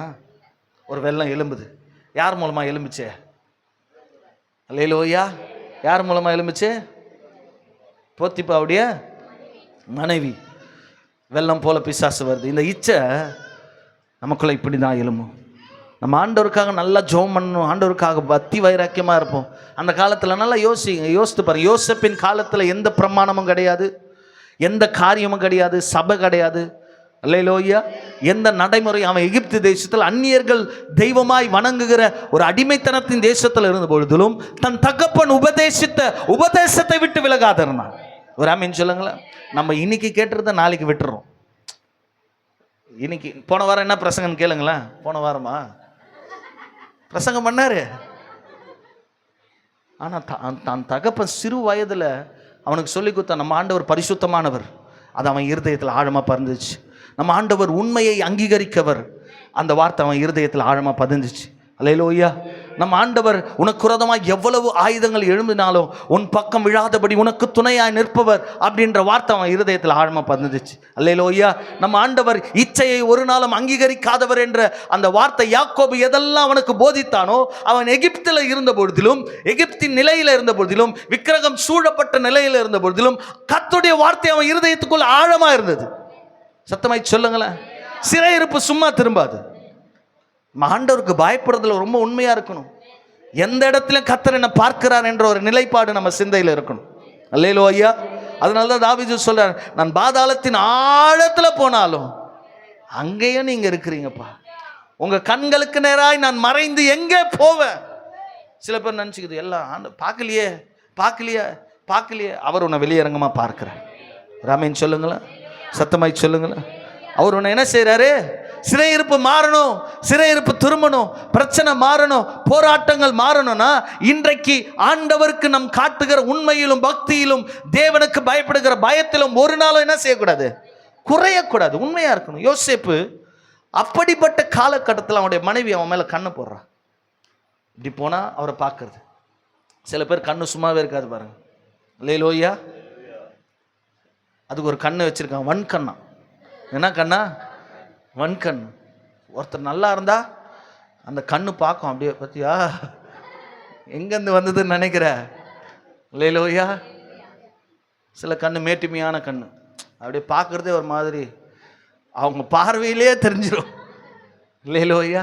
ஒரு வெள்ளம் எலும்புது. யார் மூலமா எலும்புச்சே? அல்லேலூயா. யார் மூலமா எலும்புச்சு? போத்திபாவுடைய மனைவி. வெள்ளம் போல பிசாசு வருது. இந்த இச்சை நமக்குள்ள இப்படி தான் எழும்பும். நம்ம ஆண்டவருக்காக நல்லா ஜெபம் பண்ணணும், ஆண்டவருக்காக பக்தி வைராக்கியமாக இருப்போம். அந்த காலத்தில் நல்லா யோசித்து பாருங்க. யோசேப்பின் காலத்தில் எந்த பிரமாணமும் கிடையாது, எந்த காரியமும் கிடையாது, சபை கிடையாது, அல்லேலூயா, எந்த நடைமுறை. அவன் எகிப்து தேசத்தில் அந்நியர்கள் தெய்வமாய் வணங்குகிற ஒரு அடிமைத்தனத்தின் தேசத்தில் இருந்த பொழுதிலும் தன் தகப்பன் உபதேசத்தை விட்டு விலகாத இருந்தான். ஒரு ஆமீன் சொல்லுங்களேன். நம்ம இன்னைக்கு கேட்டுறத நாளைக்கு விட்டுறோம். இன்னைக்கு போன வாரம் என்ன பிரசங்கம் கேளுங்களேன். போன வாரமா பிரசங்கம் பண்ணாரு. ஆனால் தான் தகப்பன் சிறு வயதில் அவனுக்கு சொல்லி கொடுத்தான், நம்ம ஆண்டவர் பரிசுத்தமானவர். அது அவன் இருதயத்தில் ஆழமாக பதிஞ்சிச்சு. நம்ம ஆண்டவர் உண்மையை அங்கீகரிக்கவர். அந்த வார்த்தை அவன் இருதயத்தில் ஆழமாக பதிஞ்சிச்சு. அல்லேலூயா. நம்ம ஆண்டவர் உனக்கு விரோதமாக எவ்வளவு ஆயுதங்கள் எழும்பினாலும் உன் பக்கம் விழாதபடி உனக்கு துணையாய் நிற்பவர் அப்படின்ற வார்த்தை அவன் இருதயத்தில் ஆழமாக பதிஞ்சிச்சு. அல்லேலூயா. நம்ம ஆண்டவர் இச்சையை ஒரு நாளும் அங்கீகரிக்காதவர் என்ற அந்த வார்த்தை யாக்கோபு எதெல்லாம் அவனுக்கு போதித்தானோ, அவன் எகிப்தில் இருந்த பொழுதிலும், எகிப்தின் நிலையில் இருந்த பொழுதிலும், விக்கிரகம் சூழப்பட்ட நிலையில் இருந்த பொழுதிலும் கர்த்தருடைய வார்த்தை அவன் இருதயத்துக்குள் ஆழமாக இருந்தது. சத்தமாய் சொல்லுங்களேன். சிறையிருப்பு சும்மா திரும்பாது. ஆண்டவருக்கு பயப்படுறதுல ரொம்ப உண்மையா இருக்கணும். எந்த இடத்துல கர்த்தர் என்ன பார்க்கிறார் என்ற ஒரு நிலைப்பாடு நம்ம சிந்தையில் இருக்கணும். அல்லேலூயா. அதனாலதான் தாவீது சொல்றார், நான் பாதாளத்தின் ஆழத்துல போனாலும் அங்கேயும் நீங்க இருக்கிறீங்கப்பா. உங்க கண்களுக்கு நேராய் நான் மறைந்து எங்கே போவேன். சில பேர் நினைச்சுக்குது எல்லாம் பார்க்கலையே பார்க்கலையே பார்க்கலையே. அவர் உன்னை வெளியரங்கமா பார்க்கிறார். ராமேன் சொல்லுங்களேன், சத்தமாய் சொல்லுங்களேன். அவர் உன்னை என்ன செய்யறாரு? சிறையிருப்பு மாறணும், சிறையிருப்பு திரும்பணும், பிரச்சனை மாறணும், போராட்டங்கள் மாறணும்னா இன்றைக்கு ஆண்டவருக்கு நம் காட்டுகிற உண்மையிலும் பக்தியிலும் தேவனுக்கு பயப்படுகிற பயத்திலும் ஒரு நாளும் என்ன செய்யக்கூடாது? குறையக்கூடாது. உண்மையா இருக்கணும். யோசேப்பு அப்படிப்பட்ட காலகட்டத்தில் அவனுடைய மனைவி அவன் மேல கண்ணு போடுறான். இப்படி போனா அவரை பார்க்கறது. சில பேர் கண்ணு சும்மாவே இருக்காது பாருங்க. அல்லேலூயா. அதுக்கு ஒரு கண்ணு வச்சிருக்கான், வன்கண்ணா. என்ன கண்ணா? வன்கண். ஒருத்தர் நல்லா இருந்தா அந்த கண்ணு பார்க்கும். அப்படியே பார்த்தியா எங்கேருந்து வந்ததுன்னு நினைக்கிற. அல்லேலூயா. சில கண்ணு மேட்டுமையான கண்ணு, அப்படியே பார்க்குறதே ஒரு மாதிரி, அவங்க பார்வையிலே தெரிஞ்சிடும். அல்லேலூயா.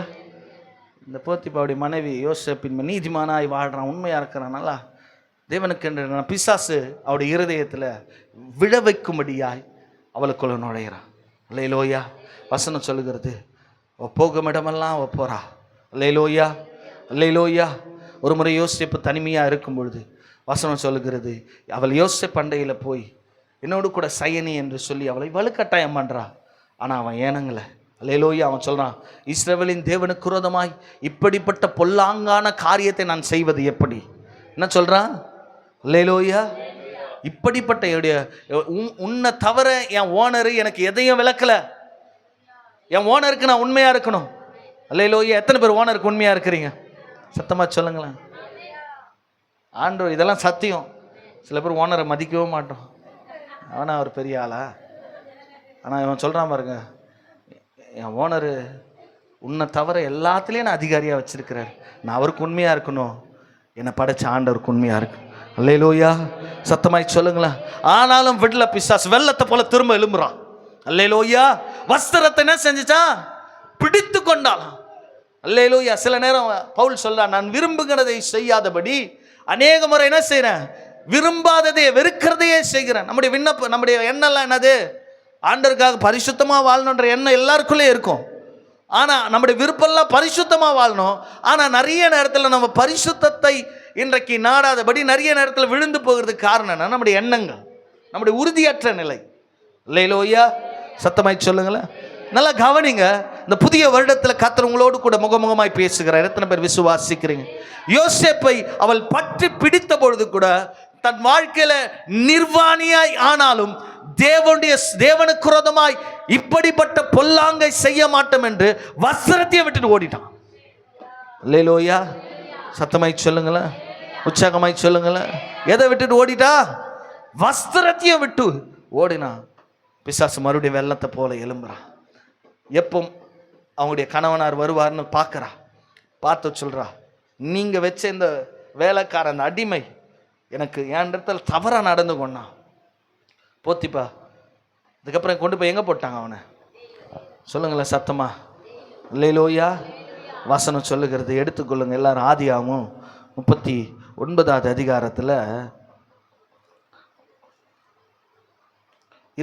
இந்த போத்திப்பாவுடைய மனைவி யோசேப்பின் நீதிமானாய் வாழ்கிறான், உண்மையாக இருக்கிறான், நல்லா தேவனுக்கு என்று பிசாசு அவருடைய இருதயத்தில் விழ வைக்கும்படியாய் அவளுக்குள்ள நுழைகிறான். அல்லேலூயா. வசனம் சொல்லுகிறது, போகும் இடமெல்லாம் அவ போறா. அல்லேலூயா. அல்லேலூயா. ஒரு முறை யோசேப்பு தனிமையாக இருக்கும் பொழுது வசனம் சொல்லுகிறது, அவள் யோசேப்பு பண்டையில் போய் என்னோடு கூட சயனி என்று சொல்லி அவளை வலுக்கட்டாயம் பண்ணுறா. ஆனால் அவன் ஏனங்கலை. அல்லேலூயா. அவன் சொல்கிறான், இஸ்ரவேலின் தேவனுக்கு விரோதமாய் இப்படிப்பட்ட பொல்லாங்கான காரியத்தை நான் செய்வது எப்படி? என்ன சொல்கிறான்? அல்லேலூயா. இப்படிப்பட்ட உன்னை தவிர என் ஓனரு எனக்கு எதையும் விளக்கலை. என் ஓனருக்கு நான் உண்மையாக இருக்கணும். அல்லேலூயா. எத்தனை பேர் ஓனருக்கு உண்மையாக இருக்கிறீங்க? சத்தமாக சொல்லுங்களேன். ஆண்டவர் இதெல்லாம் சத்தியம். சில பேர் ஓனரை மதிக்கவும் மாட்டோம். அவனா அவர் பெரிய ஆளா? ஆனால் இவன் சொல்கிறான் பாருங்க, என் ஓனரு உன்னை தவிர எல்லாத்துலேயும் நான் அதிகாரியாக வச்சிருக்கிறார். நான் அவருக்கு உண்மையாக இருக்கணும். என்னை படைச்ச ஆண்டவருக்கு உண்மையாக இருக்கு. அல்லேலூயா. சத்தமாய் சொல்லுங்களேன். ஆனாலும் விடல பிசாசு, வெள்ளத்தை போல திரும்ப எழும்புறான். அல்லேலூயா. வஸ்திரத்தை என்ன செஞ்சுச்சான்? பிடித்து கொண்டாலாம். அல்லேலூயா. சில நேரம் பவுல் சொல்றான், நான் விரும்புகிறதை செய்யாதபடி அநேக முறை என்ன செய்யறேன்? விரும்பாததையே வெறுக்கிறதையே செய்கிறேன். நம்முடைய விண்ணப்பம், நம்முடைய எண்ணெல்லாம் என்னது? ஆண்டவருக்காக பரிசுத்தமாக வாழணுன்ற எண்ணம் எல்லாருக்குள்ளே இருக்கும். ஆனால் நம்முடைய விருப்பம்லாம் பரிசுத்தமாக வாழணும். ஆனால் நிறைய நேரத்தில் நம்ம பரிசுத்தத்தை இன்றைக்கு நாடாதபடி நிறைய நேரத்தில் விழுந்து போகிறதுக்கு காரணம் என்ன? நம்முடைய எண்ணங்கள், நம்முடைய உறுதியற்ற நிலை. அல்லேலூயா. சத்தமாய் சொல்லுங்களேன். நல்லா கவனிங்க. இந்த புதிய வருடத்தில் கர்த்தர் உங்களோடு கூட முகமுகமாய் பேசுகிறார். எத்தனை பேர் விசுவாசிக்கிறீங்க? யோசேப்பை அவள் பற்றி பிடித்த பொழுது கூட தன் வாழ்க்கையில நிர்வாணியாய் ஆனாலும் தேவனுக்கு விரோதமாய் இப்படிப்பட்ட பொல்லாங்கை செய்ய மாட்டோம் என்று வஸ்திரத்தையே விட்டுட்டு ஓடிட்டான். அல்லேலூயா. சத்தமாய் சொல்லுங்களேன், உற்சாகமாய் சொல்லுங்களேன். எதை விட்டுட்டு ஓடிட்டா? வஸ்திரத்தையே விட்டு ஓடினா. பிசாசு மறுபடியும் வெள்ளத்தை போல எழும்புறான். எப்போ அவங்களுடைய கணவனார் வருவார்னு பார்க்குறா. பார்த்து சொல்கிறா, நீங்கள் வச்ச இந்த வேலைக்காரன், அந்த அடிமை எனக்கு என் இடத்துல தவறாக நடந்து கொண்டான். போத்திப்பா அதுக்கப்புறம் கொண்டு போய் எங்கே போட்டாங்க அவனை? சொல்லுங்களேன் சத்தமா. அல்லேலூயா. வசனம் சொல்லுகிறது, எடுத்துக்கொள்ளுங்க எல்லாரும். ஆதியாகமம் 39வது அதிகாரத்தில்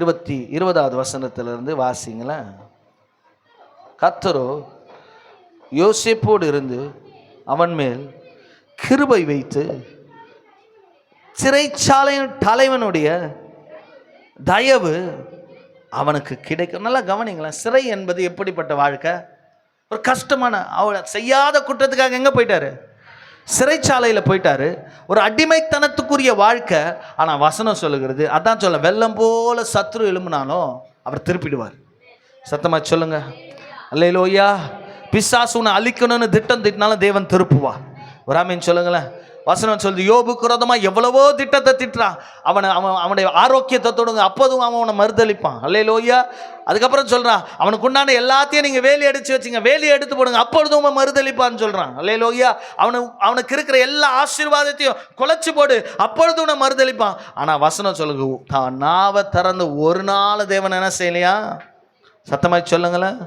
20வது வசனத்திலிருந்து வாசிங்களேன். கர்த்தரோ யோசேப்போடு இருந்து அவன் மேல் கிருபை வைத்து சிறைச்சாலையின் தலைவனுடைய தயவு அவனுக்கு கிடைக்கும். நல்லா கவனிங்களேன். சிறை என்பது எப்படிப்பட்ட வாழ்க்கை? ஒரு கஷ்டமான, அவளை செய்யாத குற்றத்துக்காக எங்கே போயிட்டாரு? சிறைச்சாலையில் போயிட்டாரு. ஒரு அடிமைத்தனத்துக்குரிய வாழ்க்கை. ஆனால் வசனம் சொல்லுகிறது, அதான் சொல்ல, வெள்ளம் போல சத்ரு எழும்பினாலும் அவர் திருப்பிடுவார். சத்தமா சொல்லுங்க அல்லேலூயா. பிசாசு உன்னை அழிக்கணும்னு திட்டம் திட்டினாலும் தேவன் திருப்புவா. ஒரு ஆமீன் சொல்லுங்களேன். வசனம் சொல்லுது, யோபுக்கு விரோதமா எவ்வளவோ திட்டத்தை திட்டுறான். அவனுடைய ஆரோக்கியத்தை தொடுங்க, அப்போதும் அவனை மறுதளிப்பான். அல்லேலூயா. அதுக்கப்புறம் சொல்றான், அவனுக்கு உண்டான எல்லாத்தையும் நீங்க வேலி அடிச்சு வச்சுங்க, வேலி எடுத்து போடுங்க, அப்பொழுதும் அவன் மறுதளிப்பான்னு சொல்றான். அல்லேலூயா. அவனுக்கு இருக்கிற எல்லா ஆசீர்வாதத்தையும் குலைச்சு போடு, அப்பொழுதும் அவனை மறுதளிப்பான். ஆனா வசனம் சொல்லுங்க, தான் நாவை திறந்து ஒரு நாள் தேவன் என்ன செய்யலையா? சத்தமாய் சொல்லுங்களேன்.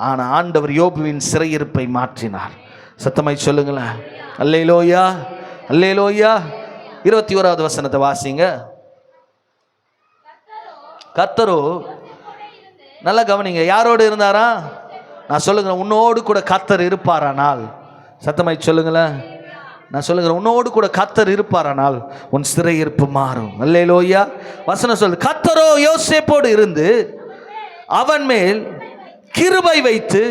ஆனா ஆண்டவர் யோபுவின் சிறையிருப்பை மாற்றினார். சத்தமாய் சொல்லுங்களேன். அல்லேலூயா, அல்லேலூயா. 21வது வசனத்தை வாசிங்க. கர்த்தரோ, நல்லா கவனிங்க, யாரோடு இருந்தாரா? நான் சொல்லுகிறேன், உன்னோடு கூட கர்த்தர் இருப்பாரானால். சத்தமாய் சொல்லுங்களேன். நான் சொல்லுகிறேன், உன்னோடு கூட கர்த்தர் இருப்பாரானால் உன் சிறையிருப்பு மாறும். அல்லேலூயா. வசனம் சொல்லுது, கர்த்தரோ யோசேப்போடு இருந்து அவன் மேல் கிருபை வைத்து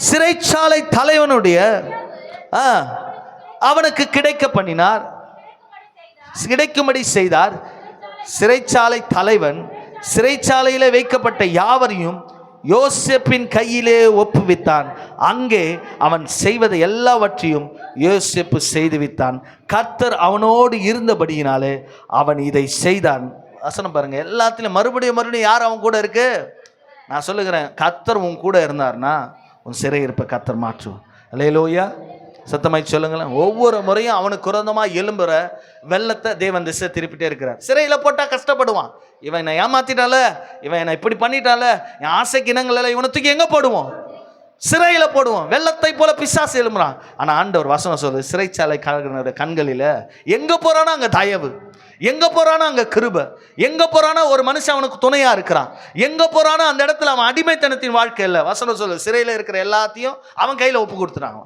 சிறைச்சாலை தலைவனுடைய அவனுக்கு கிடைக்க பண்ணினார், கிடைக்கும்படி செய்தார். சிறைச்சாலை தலைவன் சிறைச்சாலையிலே வைக்கப்பட்ட யாவரையும் யோசேப்பின் கையிலே ஒப்புவித்தான். அங்கே அவன் செய்வதை எல்லாவற்றையும் யோசேப்பு செய்துவித்தான். கர்த்தர் அவனோடு இருந்தபடியினாலே அவன் இதை செய்தான். வசனம் பாருங்க. எல்லாத்திலும் மறுபடியும் யார் அவன் கூட இருக்கு? நான் சொல்லுகிறேன், கர்த்தர் உன் கூட இருந்தார்னா உன் சிறையிருப்பை கர்த்தர் மாற்றுவோம். அல்லேலூயா. சத்தமாய் சொல்லுங்களேன். ஒவ்வொரு முறையும் அவனுக்கு குறந்தமாக எழும்புற வெள்ளத்தை தேவன் திசை திருப்பிட்டே இருக்கிறார். சிறையில் போட்டால் கஷ்டப்படுவான். இவன் என்னை ஏமாத்திட்டால, இவன் என்னை இப்படி பண்ணிட்டால, என் ஆசைக்கு இனங்கள் இவனை தூக்கி எங்கே போடுவோம்? சிறையில் போடுவோம். வெள்ளத்தை போல பிசாசு எழும்புறான். ஆனால் ஆண்டவர் வசனம் சொல்லுது, சிறைச்சாலை கண்களில் எங்கே போறானோ அங்கே தயவு, எங்க போறானோ அங்க கிருபை, எங்க போறானோ ஒரு மனுஷன் அவனுக்கு துணையா இருக்கிறான், எங்க போறானோ அந்த இடத்துல அவன் அடிமைத்தனத்தின் வாழ்க்கை இல்லை. வசனம் சொல்லு, சிறையில் இருக்கிற எல்லாத்தையும் அவன் கையில் ஒப்பு கொடுத்துறாங்க.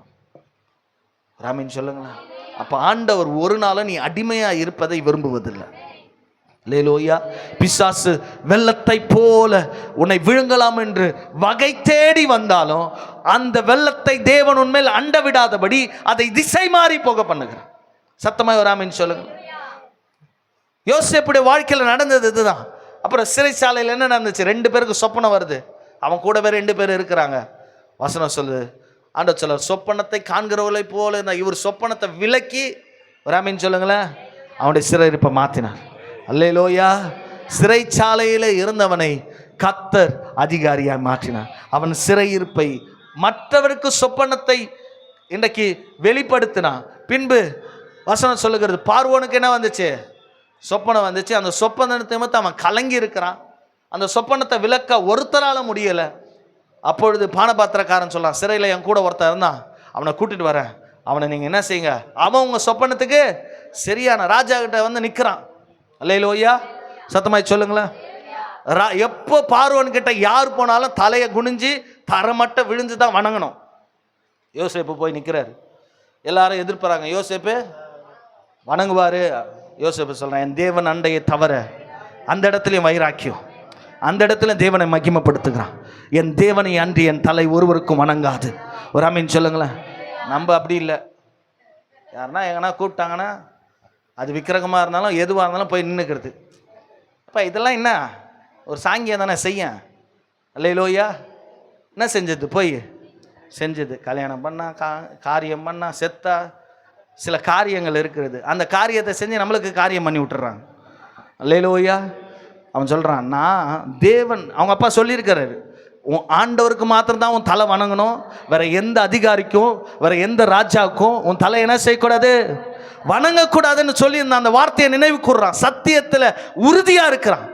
ராமின் சொல்லுங்களேன். அப்ப ஆண்டவர் ஒரு நாளும் நீ அடிமையா இருப்பதை விரும்புவதில்லை. அல்லேலூயா. பிசாசு வெள்ளத்தை போல உன்னை விழுங்கலாம் என்று வகை தேடி வந்தாலும் அந்த வெள்ளத்தை தேவன் உன்மேல் அண்ட விடாதபடி அதை திசை மாறி போக பண்ணுகிறான். சத்தமாய் ஒரு ஆமீன் சொல்லுங்க. யோசேப்புடைய வாழ்க்கையில் நடந்தது இதுதான். அப்புறம் சிறைச்சாலையில் என்ன நடந்துச்சு? 2 பேருக்கு சொப்பனம் வருது. அவன் கூட வேற 2 பேர் இருக்கிறாங்க. வசனம் சொல்லுது, ஆண்டவர் சொல்ல, சொப்பனத்தை காண்கிறவளை போல இருந்தால் இவர் சொப்பனத்தை விலக்கி ஒரு ஆமீன் சொல்லுங்களேன் அவனுடைய சிறையிருப்பை மாற்றினார். அல்லேலூயா. சிறைச்சாலையில் இருந்தவனை கர்த்தர் அதிகாரியாக மாற்றினார். அவன் சிறையிருப்பை மற்றவருக்கு சொப்பனத்தை இன்றைக்கு வெளிப்படுத்தினான். பின்பு வசனம் சொல்லுகிறது, பார்வோனுக்கு என்ன வந்துச்சு? சொப்பனம் வந்துச்சு. அந்த சொப்பனத்தை மட்டும் அவன் கலங்கி இருக்கிறான். அந்த சொப்பனத்தை விளக்க ஒருத்தரால முடியலை. அப்பொழுது பானபாத்திரக்காரன் சொல்றான், சிறையில் என் கூட ஒருத்தர் இருந்தான், அவனை கூட்டிட்டு வரேன், அவனை நீங்கள் என்ன செய்யுங்க. அவன் உங்கள் சொப்பனத்துக்கு சரியான ராஜா கிட்ட வந்து நிற்கிறான். அல்லேலூயா. சத்தமாய் சொல்லுங்களேன். எப்போ பார்வோன் கிட்ட யார் போனாலும் தலையை குனிஞ்சு தரமட்ட விழுந்து தான் வணங்கணும். யோசேப்பு போய் நிற்கிறாரு. எல்லாரும் எதிர்ப்புறாங்க. யோசேப்பு வணங்குவாரு. யோசேப்பு சொல்றான், என் தேவன் அண்டையை தவிர அந்த இடத்துலையும் வைராக்கியம், அந்த இடத்துல தேவனை மகிமைப்படுத்துகிறான். என் தேவனை அன்றி என் தலை ஒருவருக்கும் வணங்காது. ஒரு ஆமீன் சொல்லுங்களேன். நம்ம அப்படி இல்லை. யாருன்னா எங்கன்னா கூப்பிட்டாங்கன்னா அது விக்கிரகமாக இருந்தாலும் எதுவாக இருந்தாலும் போய் நின்றுக்கிறது. அப்போ இதெல்லாம் என்ன ஒரு சாங்கியம் தானே செய்ய. அல்லேலூயா. என்ன செஞ்சது? போய் செஞ்சது. கல்யாணம் பண்ணா, காரியம் பண்ணா, செத்தா, சில காரியங்கள் இருக்கிறது. அந்த காரியத்தை செஞ்சு நம்மளுக்கு காரியம் பண்ணி விட்டுறாங்க. அல்லேலூயா. அவன் சொல்கிறான், நான் தேவன், அவங்க அப்பா சொல்லியிருக்கிறாரு, உன் ஆண்டவருக்கு மாத்திரம்தான் உன் தலை வணங்கணும், வேற எந்த அதிகாரிக்கும் வேற எந்த ராஜாவுக்கும் உன் தலை என்ன செய்யக்கூடாது, வணங்கக்கூடாதுன்னு சொல்லி அந்த வார்த்தையை நினைவு கூறுறான். சத்தியத்தில் உறுதியாக இருக்கிறான்.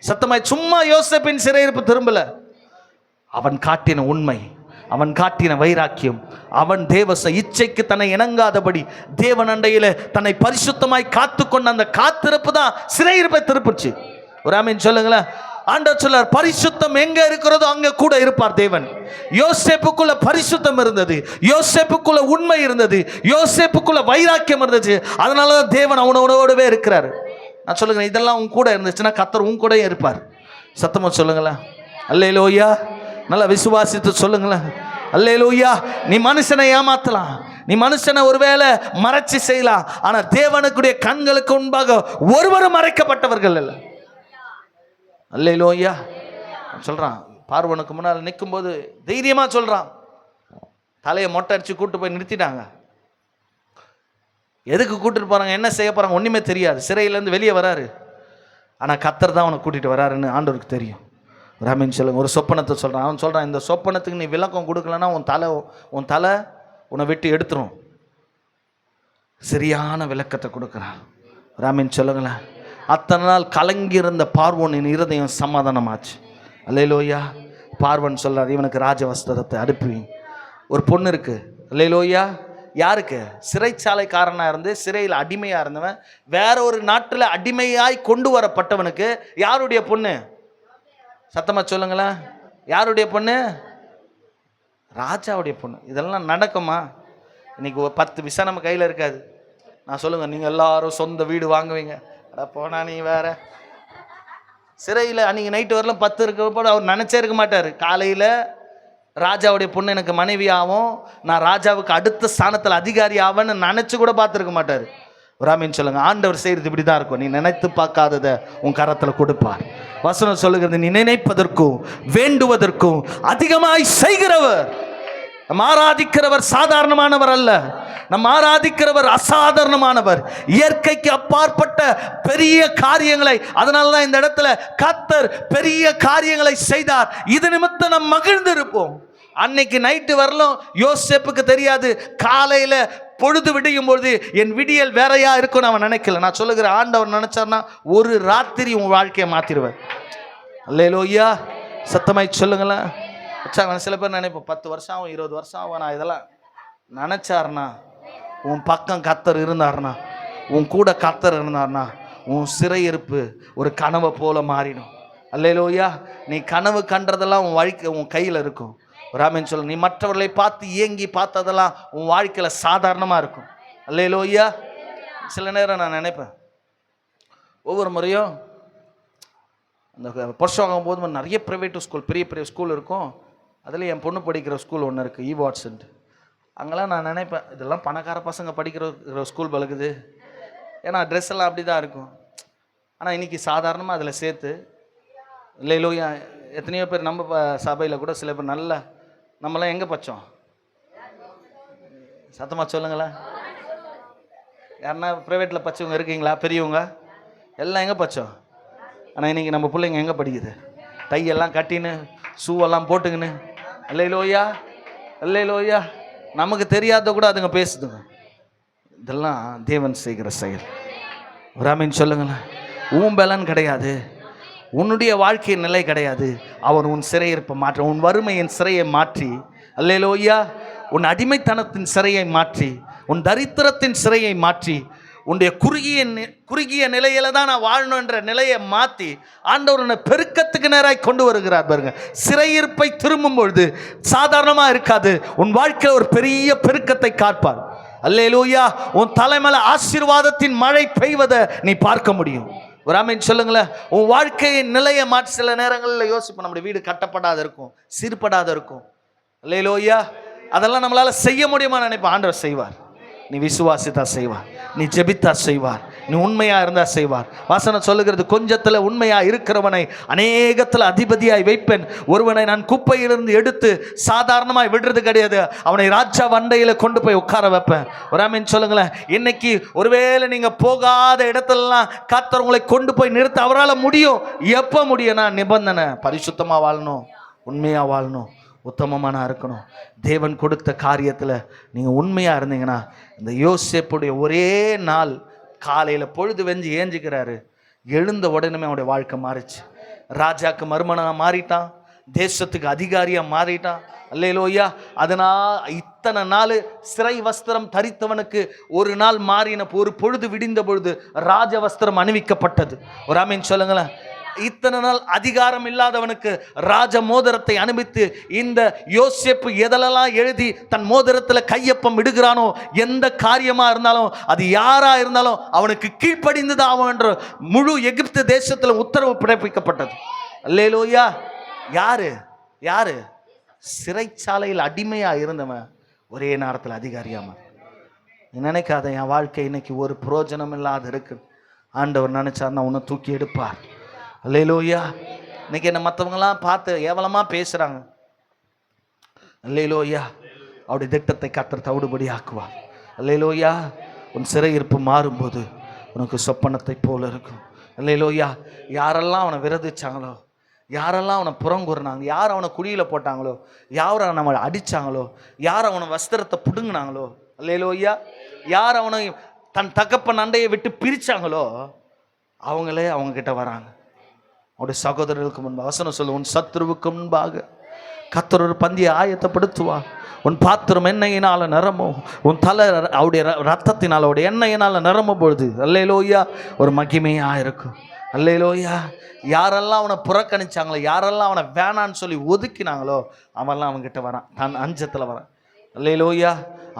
சத்தமாய் சும்மா யோசேப்பின் சிறையிருப்பு திரும்பல. அவன் காட்டின உண்மை, அவன் காட்டின வைராக்கியம், அவன் தேவ இச்சைக்கு தன்னை இணங்காதபடி தேவன் அண்டையில தன்னை பரிசுத்தமாய் காத்து கொண்ட அந்த காத்திருப்பு தான் சிறையிருப்பை திருப்பிச்சு. ஒரு ஆமீன் சொல்லுங்களேன். ஆண்டவர் சொல்றார், பரிசுத்தம் எங்க இருக்கிறதோ அங்க கூட இருப்பார் தேவன். யோசேப்புக்குள்ள பரிசுத்தம் இருந்தது, யோசேப்புக்குள்ள உண்மை இருந்தது, யோசேப்புக்குள்ள வைராக்கியம் இருந்துச்சு. அதனாலதான் தேவன் அவனோடவே இருக்கிறாரு. நான் சொல்லுங்க, இதெல்லாம் உன் கூட இருந்துச்சுன்னா கர்த்தர் உன் கூட இருப்பார். சத்தமா சொல்லுங்களேன் அல்லேலூயா. நல்லா விசுவாசித்து சொல்லுங்களேன் அல்லேலூயா. நீ மனுஷனை ஏமாத்தலாம், நீ மனுஷனை ஒருவேளை மறைச்சு செய்யலாம், ஆனா தேவனுக்குடைய கண்களுக்கு முன்பாக ஒருவரும் மறைக்கப்பட்டவர்கள் இல்லை. அல்லேலூயா சொல்றான். பார்வனுக்கு முன்னால் நிற்கும் போது தைரியமா சொல்றான். தலையை மொட்டை அடிச்சு கூட்டு போய் நிறுத்திட்டாங்க. எதுக்கு கூட்டிட்டு போறாங்க, என்ன செய்ய போறாங்க ஒண்ணுமே தெரியாது. சிறையிலேருந்து வெளியே வராரு, ஆனா கர்த்தர் தான் அவனை கூட்டிட்டு வராருன்னு ஆண்டவருக்கு தெரியும். ராமின் சொல்லுங்க. ஒரு சொப்பனத்தை சொல்றான். அவன் சொல்றான், இந்த சொப்பனத்துக்கு நீ விளக்கம் கொடுக்கலன்னா உன் தலை உன்னை விட்டு எடுத்துரும். சரியான விளக்கத்தை கொடுக்குறான். ராமின் சொல்லுங்களேன். அத்தனை நாள் கலங்கியிருந்த பார்வோனின் இருதயம் சமாதானமாச்சு. அல்லேலூயா. பார்வன் சொல்றார், இவனுக்கு ராஜவஸ்திரத்தை அனுப்பி. ஒரு பொண்ணு இருக்கு. அல்லேலூயா. யாருக்கு? சிறைச்சாலைக்காரனாக இருந்து சிறையில் அடிமையாக இருந்தவன் வேற ஒரு நாட்டில் அடிமையாய் கொண்டு வரப்பட்டவனுக்கு யாருடைய பொண்ணு? சத்தமா சொல்லுங்களேன். யாருடைய பொண்ணு? ராஜாவுடைய பொண்ணு. இதெல்லாம் நடக்குமா? இன்னைக்கு 10 விசா நம்ம கையில் இருக்காது. நான் சொல்லுங்க, நீங்கள் எல்லாரும் சொந்த வீடு வாங்குவீங்க. அட போனா நீ வேற. சிறையில் அன்றைக்கி நைட்டு வரலாம் 10 இருக்கப்போ அவர் நினச்சே இருக்க மாட்டார். காலையில் ராஜாவுடைய பொண்ணு எனக்கு மனைவி ஆகும், நான் ராஜாவுக்கு அடுத்த ஸ்தானத்தில் அதிகாரி ஆவேன்னு நினச்சி கூட பார்த்துருக்க மாட்டார். ராமின்னு சொல்லுங்க. ஆண்டவர் செய்கிறது இப்படி தான் இருக்கும். நீ நினைத்து பார்க்காததை உன் கரத்தில் கொடுப்பார். வசனம் சொல்லுகிறது, நீ நினைப்பதற்கும் வேண்டுவதற்கும் அதிகமாய் செய்கிறவர். நம்ம ஆராதிக்கிறவர் சாதாரணமானவர் அல்ல, நம்ம ஆராதிக்கிறவர் அசாதாரணமானவர், இயற்கைக்கு அப்பாற்பட்ட பெரிய காரியங்களை. அதனால தான் இந்த இடத்துல கர்த்தர் பெரிய காரியங்களை செய்தார். இது நிமித்தம் நாம் மகிழ்ந்து இருப்போம். அன்னைக்கு நைட்டு வரலும் யோசேப்புக்கு தெரியாது, காலையில பொழுது விடியும் பொழுது என் விடியல் வேறையா இருக்கும்னு அவன் நினைக்கல. நான் சொல்லுகிற ஆண்டவர் நினைச்சார்னா ஒரு ராத்திரி உன் வாழ்க்கையை மாத்திருவார். அல்லேலூயா. சத்தமாய் சொல்லுங்களேன். சில பேர் நினைப்போம் 10 வருஷம் ஆகும் 20 வருஷம் ஆகும். நான் இதெல்லாம் நினைச்சாருனா, உன் பக்கம் கர்த்தர் இருந்தார்னா, உன் கூட கர்த்தர் இருந்தார்னா, உன் சிறையிருப்பு ஒரு கனவை போல மாறிடும். அல்லேலூயா. நீ கனவு கண்டதெல்லாம் உன் வாழ்க்கை உன் கையில் இருக்கும். ராமன் சொல்ல, நீ மற்றவர்களை பார்த்து ஏங்கி பார்த்ததெல்லாம் உன் வாழ்க்கையில் சாதாரணமாக இருக்கும். அல்லேலூயா. சில நேரம் நான் நினைப்பேன், ஒவ்வொரு முறையும் அந்த வருஷம் போது நிறைய ப்ரைவேட் ஸ்கூல், பெரிய பெரிய ஸ்கூல் இருக்கும். அதில் என் பொண்ணு படிக்கிற ஸ்கூல் ஒன்று இருக்குது, ஈவாட்ஸ்ன்ட்டு. அங்கெல்லாம் நான் நினைப்பேன், இதெல்லாம் பணக்கார பசங்க படிக்கிற ஸ்கூல் பழகுது, ஏன்னா ட்ரெஸ் எல்லாம் அப்படி தான் இருக்கும். ஆனால் இன்றைக்கி சாதாரணமாக அதில் சேர்த்து. இல்லையிலோயா. எத்தனையோ பேர் நம்ம சபையில் கூட சில பேர் நல்ல, நம்மளாம் எங்கே பச்சோம்? சத்தமாக சொல்லுங்களேன். யாருன்னா ப்ரைவேட்டில் பச்சவங்க இருக்கீங்களா? பெரியவங்க எல்லாம் எங்கே பச்சோம்? ஆனால் இன்றைக்கி நம்ம பிள்ளைங்க எங்கே படிக்குது? டையெல்லாம் கட்டின்னு ஷூவெல்லாம் போட்டுக்கின்னு. அல்லேலூயா அல்லேலூயா. நமக்கு தெரியாத கூட அதுங்க பேசுதுங்க. இதெல்லாம் தேவன் செய்கிற செயல். ராமின் சொல்லுங்களேன். உன் பலன் கிடையாது, உன்னுடைய வாழ்க்கையின் நிலை கிடையாது. அவர் உன் சிறையிருப்பை மாற்றி, உன் வறுமையின் சிறையை மாற்றி, அல்லேலூயா, உன் அடிமைத்தனத்தின் சிறையை மாற்றி, உன் தரித்திரத்தின் சிறையை மாற்றி, உன்னுடைய குறுகிய நிலையில தான் நான் வாழணும் என்ற நிலையை மாற்றி ஆண்டவர் உன்னை பெருக்கத்துக்கு நேராக கொண்டு வருகிறார். பாருங்க, சிறையிருப்பை திரும்பும் பொழுது சாதாரணமாக இருக்காது. உன் வாழ்க்கையில் ஒரு பெரிய பெருக்கத்தை காப்பார். அல்லேலூயா. உன் தலைமையில ஆசீர்வாதத்தின் மழை பெய்வதை நீ பார்க்க முடியும். ஒரு ஆமீன் சொல்லுங்களேன். உன் வாழ்க்கையின் நிலையை மாற்றி. சில நேரங்களில் யோசிப்போம், நம்முடைய வீடு கட்டப்படாத இருக்கும், சீர்படாத இருக்கும். அல்லேலூயா. அதெல்லாம் நம்மளால செய்ய முடியுமா நினைப்போம். ஆண்டவர் செய்வார். நீ விசுவாசித்தா செய்வார், நீ ஜெபித்தா செய்வார், நீ உண்மையா இருந்தா செய்வார். வசனம் சொல்லுகிறது, கொஞ்சத்துல உண்மையா இருக்கிறவனை அநேகத்துல அதிபதியாய் வைப்பேன். ஒருவனை நான் குப்பையிலிருந்து எடுத்து சாதாரணமாய் விடுறது கிடையாது, அவனை ராஜா வண்டையில கொண்டு போய் உட்கார வைப்பேன். ஒரு ஆமீன் சொல்லுங்களேன். இன்னைக்கு ஒருவேளை நீங்க போகாத இடத்துலலாம் கர்த்தர் உங்களை கொண்டு போய் நிறுத்த அவரால் முடியும். எப்ப முடியும்னா, நிபந்தனை பரிசுத்தமா வாழணும், உண்மையா வாழணும், உத்தமமான இருக்கணும். தேவன் கொடுத்த காரியத்தில் நீங்கள் உண்மையாக இருந்தீங்கன்னா, இந்த யோசேப்புடைய ஒரே நாள் காலையில் பொழுது வெஞ்சு ஏஞ்சிக்கிறாரு, எழுந்த உடனே அவனுடைய வாழ்க்கை மாறிச்சு. ராஜாக்கு மருமனா மாறிட்டான், தேசத்துக்கு அதிகாரியா மாறிட்டான். அல்லேலூயா. அதனால் இத்தனை நாள் சிறை வஸ்திரம் தரித்தவனுக்கு ஒரு நாள் மாறின, ஒரு பொழுது விடிந்த பொழுது ராஜ வஸ்திரம் அணிவிக்கப்பட்டது. ஒரு ஆமீன் சொல்லுங்களேன். இத்தனை நாள் அதிகாரம் இல்லாதவனுக்கு ராஜ மோதிரத்தை அனுப்பித்து, இந்த யோசேப்பு எதெல்லாம் எழுதி தன் மோதிரத்தில் கையொப்பம் இடுகிறானோ, எந்த காரியமா இருந்தாலும் அது யாரா இருந்தாலும் அவனுக்கு கீழ்ப்படிந்துதான் ஆகும் என்று முழு எகிப்து தேசத்தில் உத்தரவு பிறப்பிக்கப்பட்டது. அல்லேலூயா. யாரு யாரு சிறைச்சாலையில் அடிமையா இருந்தவன் ஒரே நேரத்தில் அதிகாரியாம. நினைக்காத என் வாழ்க்கை இன்னைக்கு ஒரு பிரயோஜனம் இல்லாத இருக்கு. ஆண்டவர் நினைச்சார்னா உன்னை தூக்கி எடுப்பார். அல்லேலூயா. இன்னைக்கு என்ன மற்றவங்களாம் பார்த்து ஏவலமா பேசுறாங்க. அல்லேலூயா. அவருடைய திட்டத்தை கர்த்தர் தவிடுபடி ஆக்குவார். அல்லேலூயா. உன் சிறையிருப்பு மாறும்போது உனக்கு சொப்பனத்தை போல இருக்கும். அல்லேலூயா. யாரெல்லாம் அவனை விரோதிச்சாங்களோ, யாரெல்லாம் அவனை புறங்குறாங்க, யார் அவனை குழியில் போட்டாங்களோ, யார் அவனை அடித்தாங்களோ, யார் அவனை வஸ்திரத்தை பிடுங்கினாங்களோ, அல்லேலூயா, யார் அவனை தன் தகப்பன் அண்டையை விட்டு பிரித்தாங்களோ அவங்களே அவங்கக்கிட்ட வராங்க. அவருடைய சகோதரர்களுக்கு முன்பாக வசனம் சொல்லு, உன் சத்துருவுக்கு முன்பாக கர்த்தர் ஒரு பந்தியை ஆயத்தப்படுத்துவார். உன் பாத்திரம் எண்ணெயினால் நிரம்போ, உன் தலை அவருடைய ரத்தத்தினால் அவருடைய எண்ணெயினால் நிரம்பும் பொழுது அல்லேலூயா ஒரு மகிமையாக இருக்கும். அல்லேலூயா. யாரெல்லாம் அவனை புறக்கணிச்சாங்களோ, யாரெல்லாம் அவனை வேணான்னு சொல்லி ஒதுக்கினாங்களோ அவன்லாம் அவன்கிட்ட வரான், தன் அஞ்சத்தில் வரான். அல்லேலூயா.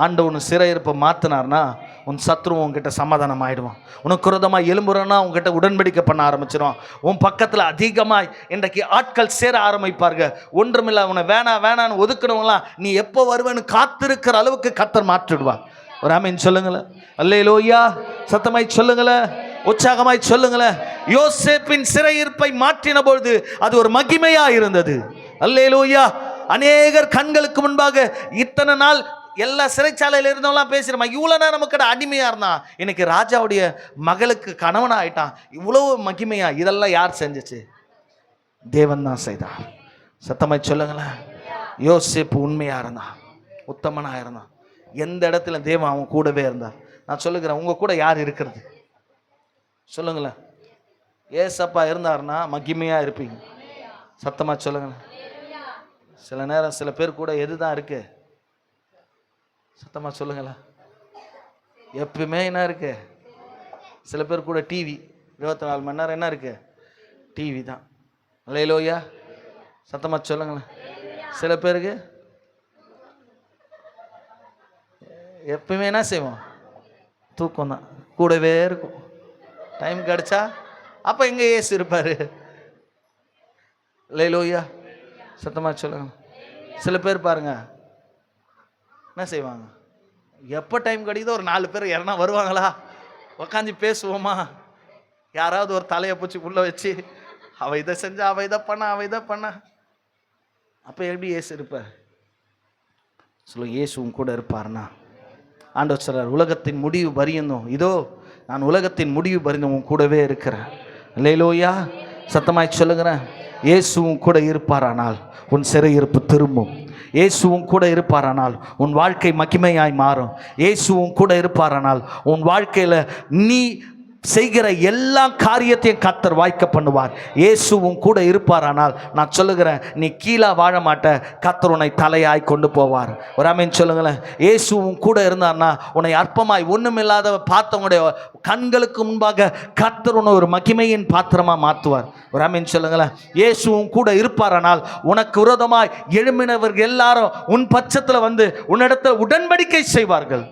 ஆண்டவன் சிறையிருப்பை மாற்றினார்னா உன் சத்ரு உன்கிட்ட சமாதானம் ஆகிடுவான். உனக்கு விரோதமாக எலும்புறன்னா உங்ககிட்ட உடன்படிக்கை பண்ண ஆரம்பிச்சிடும். உன் பக்கத்தில் அதிகமாக இன்றைக்கு ஆட்கள் சேர ஆரம்பிப்பார்கள். ஒன்றுமில்லை, அவனை வேணான்னு ஒதுக்கணுங்களாம் நீ எப்போ வருவேன்னு காத்திருக்கிற அளவுக்கு கர்த்தர் மாற்றிடுவார். ஒரு ஆமீன் சொல்லுங்களேன். அல்லேலூயா. சத்தமாய் சொல்லுங்களேன், உற்சாகமாய் சொல்லுங்களேன். யோசேப்பின் சிறையிருப்பை மாற்றின பொழுது அது ஒரு மகிமையா இருந்தது. அல்லேலூயா. அநேகர் கண்களுக்கு முன்பாக இத்தனை நாள் எல்லா சிறைச்சாலையில் இருந்தவங்களாம் பேசுகிறோம், இவ்வளோ நேரம் நமக்கு அடிமையாக இருந்தான், இன்னைக்கு ராஜாவுடைய மகளுக்கு கணவனாக ஆயிட்டான், இவ்வளவு மகிமையா. இதெல்லாம் யார் செஞ்சிச்சு? தேவன் தான் செய்தார். சத்தமாய் சொல்லுங்களேன். யோசேப்பு உண்மையாக இருந்தான், உத்தமனாக இருந்தான். எந்த இடத்துல தேவன் அவன் கூடவே இருந்தார். நான் சொல்லுகிறேன், உங்கள் கூட யார் இருக்கிறது சொல்லுங்களேன். ஏசப்பா இருந்தார்னா மகிமையாக இருப்பீங்க. சத்தமாக சொல்லுங்களேன். சில நேரம் சில பேர் கூட எது தான் இருக்கு? சத்தமாக சொல்லுங்களேன். எப்பவுமே என்ன இருக்கு? சில பேர் கூட டிவி 24 மணி நேரம் என்ன இருக்கு? டிவி தான். அல்லேலூயா. சத்தமாக சொல்லுங்களேன். சில பேருக்கு எப்பவுமே என்ன செய்வோம்? தூக்கம் தான் கூடவே இருக்கும். டைம் கிடைச்சா அப்போ எங்கே ஏசு இருப்பார்? அல்லேலூயா. சத்தமாக சொல்லுங்க. சில பேர் பாருங்க என்ன செய்வாங்க, எப்போ டைம் கிடைக்குதோ ஒரு 4 பேர் யாருன்னா வருவாங்களா, உக்காந்து பேசுவோமா, யாராவது ஒரு தலையை பூச்சி உள்ள வச்சு அவ இதை செஞ்சா, அவ இதை பண்ண. அப்போ எப்படி ஏசு இருப்பார்? சொல்லுங்க, இயேசுவும் கூட இருப்பார்னா. ஆண்டவர் சொல்றார், உலகத்தின் முடிவு பரியந்தோம், இதோ நான் உலகத்தின் முடிவு பரிந்தும் உன் கூடவே இருக்கிறேன். அல்லேலூயா. சத்தமாய் சொல்லுகிறேன். இயேசுவும் கூட இருப்பாரானால் உன் சிறையிருப்பு திரும்பும். இயேசுவும் கூட இருப்பாரானால் உன் வாழ்க்கை மகிமையாய் மாறும். இயேசுவும் கூட இருப்பாரானால் உன் வாழ்க்கையில் நீ செய்கிற எல்லா காரியத்தையும் கர்த்தர் வாய்க்க பண்ணுவார். இயேசுவும் கூட இருப்பாரானால் நான் சொல்லுகிறேன், நீ கீழே வாழ மாட்ட, கர்த்தர் உன்னை தலையாய் கொண்டு போவார். ஒரு ஆமீன் சொல்லுங்களேன். இயேசுவும் கூட இருந்தார்னா உன்னை அற்பமாய் ஒன்றுமில்லாத பார்த்தவங்களுடைய கண்களுக்கு முன்பாக கர்த்தர் உன்னை ஒரு மகிமையின் பாத்திரமாக மாற்றுவார். ஒரு ஆமீன் சொல்லுங்களேன். இயேசுவும் கூட இருப்பாரானால் உனக்கு விரோதமாய் எழும்பினவர்கள் எல்லாரும் உன் பட்சத்தில் வந்து உன்னிடத்தில் உடன்படிக்கை செய்வார்கள்.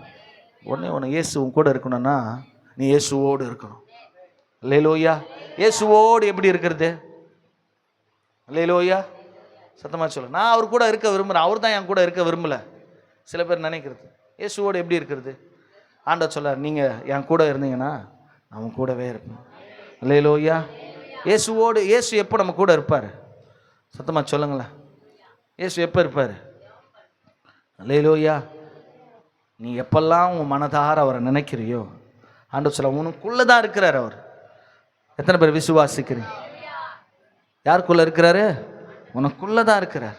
உன்னை இயேசுவும் கூட இருக்கணும்னா நீ இயேசுவோடு இருக்கணும். அல்லேலூயா. இயேசுவோடு எப்படி இருக்கிறது? அல்லேலூயா. சத்தமாக சொல்ல. நான் அவர் கூட இருக்க விரும்புகிறேன், அவர் தான் என் கூட இருக்க விரும்பலை. சில பேர் நினைக்கிறது. இயேசுவோடு எப்படி இருக்கிறது? ஆண்டவர் சொல்ல, நீங்கள் என் கூட இருந்தீங்கன்னா அவன் கூடவே இருப்பேன். அல்லேலூயா. இயேசுவோடு, இயேசு எப்போ நம்ம கூட இருப்பார்? சத்தமாக சொல்லுங்களேன். இயேசு எப்போ இருப்பார்? அல்லேலூயா. நீ எப்பெல்லாம் உன் மனதார அவரை நினைக்கிறியோ ஆண்டவர் சொல்ல, உனக்குள்ளே தான் இருக்கிறார் அவர். எத்தனை பேர் விசுவாசிக்கிறீங்க? யாருக்குள்ளே இருக்கிறாரு? உனக்குள்ளே தான் இருக்கிறார்.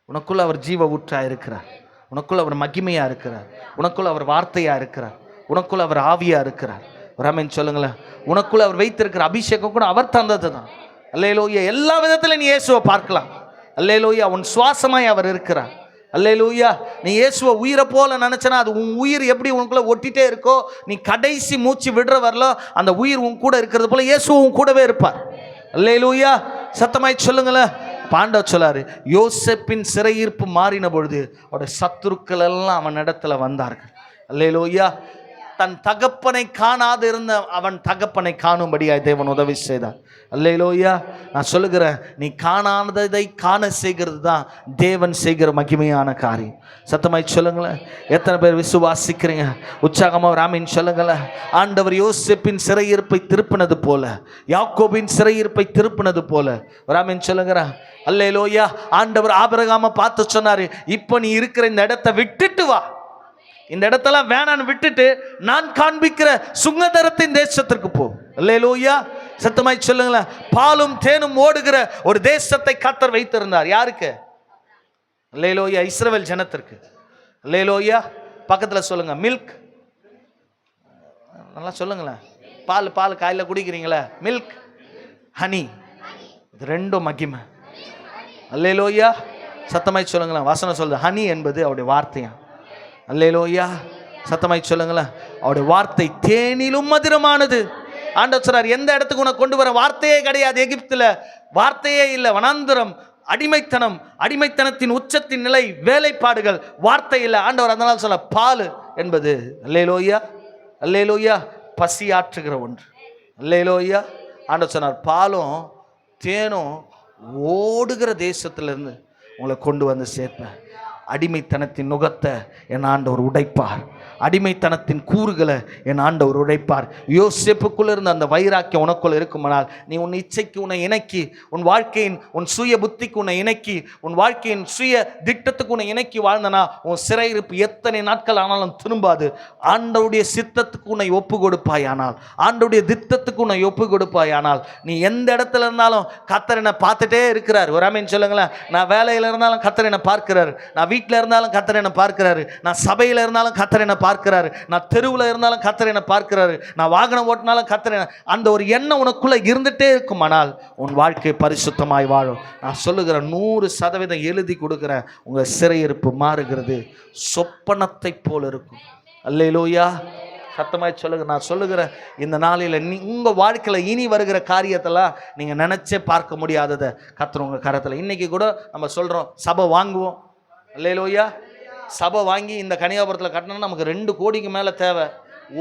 உனக்குள்ள அவர் ஜீவ ஊற்றாக இருக்கிறார். உனக்குள்ள அவர் மகிமையாக இருக்கிறார். உனக்குள்ள அவர் வார்த்தையாக இருக்கிறார். உனக்குள்ள அவர் ஆவியாக இருக்கிறார். ஒரு ஆமென் சொல்லுங்களேன். உனக்குள்ள அவர் வைத்திருக்கிற அபிஷேகம் கூட அவர் தந்தது தான். அல்லேலூயா. எல்லா விதத்திலும் நீ இயேசுவை பார்க்கலாம். அல்லேலூயா. உன் சுவாசமாய் அவர் இருக்கிறார். அல்லேலூயா. நீ இயேசுவை உயிரை போல நினைச்சனா அது உன் உயிர் எப்படி உனக்குள்ள ஒட்டிட்டே இருக்கோ, நீ கடைசி மூச்சு விடுற வரல அந்த உயிர் உன் கூட இருக்கிறது போல இயேசு உன் கூடவே இருப்பார். அல்லேலூயா. சத்தமாய் சொல்லுங்களேன். பாண்டவர் சொல்லாரு, யோசேப்பின் சிறையிருப்பு மாறின பொழுது அவருடைய சத்துருக்கள் எல்லாம் அவன் இடத்துல வந்தார்கள். அல்லேலூயா. தன் தகப்பனை காணாது இருந்த அவன் தகப்பனை காணும்படியாய் தேவன் உதவி செய்தார். அல்லேலூயா. நான் சொல்லுகிறேன், நீ காணாததை காண செய்கிறது தான் தேவன் செய்கிற மகிமையான காரியம். சத்தமாய் சொல்லுங்களேன். எத்தனை பேர் விசுவாசிக்கிறீங்க? உற்சாகமாக ராமின் சொல்லுங்களேன். ஆண்டவர் யோசேப்பின் சிறையிருப்பை திருப்பினது போல, யாக்கோபின் சிறையிருப்பை திருப்பினது போல ராமின் சொல்லுங்கிறான். அல்லேலூயா. ஆண்டவர் ஆபிரகாமை பார்த்து சொன்னாரு, இப்போ நீ இருக்கிற இந்த இடத்தை விட்டுட்டு வா, இந்த இடத்தெல்லாம் வேணான்னு விட்டுட்டு நான் காண்பிக்கிற சுங்கதரத்தின் தேசத்திற்கு போ. அல்லேலூயா. சத்தமாய் சொல்லுங்களேன். பாலும் தேனும் ஓடுகிற ஒரு தேசத்தை கர்த்தர் வைத்திருந்தார். யாருக்கு? அல்லேலூயா. இஸ்ரவேல் ஜனத்திற்கு. அல்லேலூயா. பக்கத்துல சொல்லுங்க, மில்க். நல்லா சொல்லுங்களேன். பால் பால் காலையில் குடிக்கிறீங்களா? மில்க், ஹனி, இது ரெண்டும் மகிமை. அல்லேலூயா. சத்தமாய் சொல்லுங்களேன். வசனம் சொல்லுது, ஹனி என்பது அவருடைய வார்த்தையா. அல்லேலூயா. சத்தமாய் சொல்லுங்களேன். அவருடைய வார்த்தை தேனிலும் மதுரமானது. ஆண்டவர் சொல்றார், எந்த இடத்துக்கு உனக்கு கொண்டு வர வார்த்தையே கிடையாது. எகிப்துல வார்த்தையே இல்லை, வனாந்தரம், அடிமைத்தனம், அடிமைத்தனத்தின் உச்சத்தின் நிலை, வேலைப்பாடுகள், வார்த்தை இல்லை. ஆண்டவர் அதனால சொல்ல பால் என்பது அல்லேலூயா, அல்லேலூயா, பசி ஆற்றுகிற ஒன்று. அல்லேலூயா. ஆண்டவர் சொன்னார், பாலும் தேனும் ஓடுகிற தேசத்திலிருந்து உங்களை கொண்டு வந்து சேர்ப்பேன். அடிமைத்தனத்தின் நுகத்தை என் ஆண்டவர் உடைப்பார். அடிமைத்தனத்தின் கூறுகளை என் ஆண்டவர் உடைப்பார். யோசேப்புக்குள்ள இருந்த அந்த வைராக்கியம் உனக்குள்ள இருக்குமானால் நீ உன் இச்சைக்கு உன்னை இணக்கி, உன் வாழ்க்கையின் உன் சுய புத்திக்கு உன்னை இணக்கி, உன் வாழ்க்கையின் சுய திட்டத்துக்கு உன்னை இணக்கி வாழ்ந்தனா உன் சிறையிருப்பு எத்தனை நாட்கள் ஆனாலும் திரும்பாது. ஆண்டவருடைய சித்தத்துக்கு உன்னை ஒப்பு கொடுப்பாய் ஆனால், ஆண்டவருடைய திட்டத்துக்கு உன்னை ஒப்பு கொடுப்பாய் ஆனால், நீ எந்த இடத்துல இருந்தாலும் கர்த்தர் என்னை பார்த்துட்டே இருக்கிறார். ஒரு ஆமென் சொல்லுங்களேன். நான் வேலையில் இருந்தாலும் கர்த்தர் என்னை பார்க்கிறார், நான் வீட்டில் இருந்தாலும் கர்த்தர் என்னை பார்க்கிறாரு, நான் சபையில் இருந்தாலும் கர்த்தர் என்னை பார்க்கிறாரு, நான் தெருவில் இருந்தாலும் கர்த்தர் என்னை பார்க்கிறாரு, நான் வாகனம் ஓட்டினாலும் கர்த்தர். அந்த ஒரு எண்ணம் உனக்குள்ள இருந்துட்டே இருக்குமானால் உன் வாழ்க்கை பரிசுத்தமாய் வாழும். நான் சொல்லுகிறேன், 100% எழுதி கொடுக்கிறேன், உங்க சிறையிருப்பு மாறுகிறது, சொப்பனத்தை போல இருக்கும். அல்லேலூயா. சத்தமாய் சொல்லுங்க. நான் சொல்லுகிறேன், இந்த நாளில் உங்கள் வாழ்க்கையில் இனி வருகிற காரியத்தெல்லாம் நீங்கள் நினச்சே பார்க்க முடியாததை கர்த்தர் உங்கள் கரத்தில். இன்றைக்கி கூட நம்ம சொல்கிறோம், சபை வாங்குவோம். அல்லேலூயா. சபை வாங்கி இந்த கனியாபுரத்தில் கட்டணும்னா நமக்கு 2 கோடிக்கு மேலே தேவை.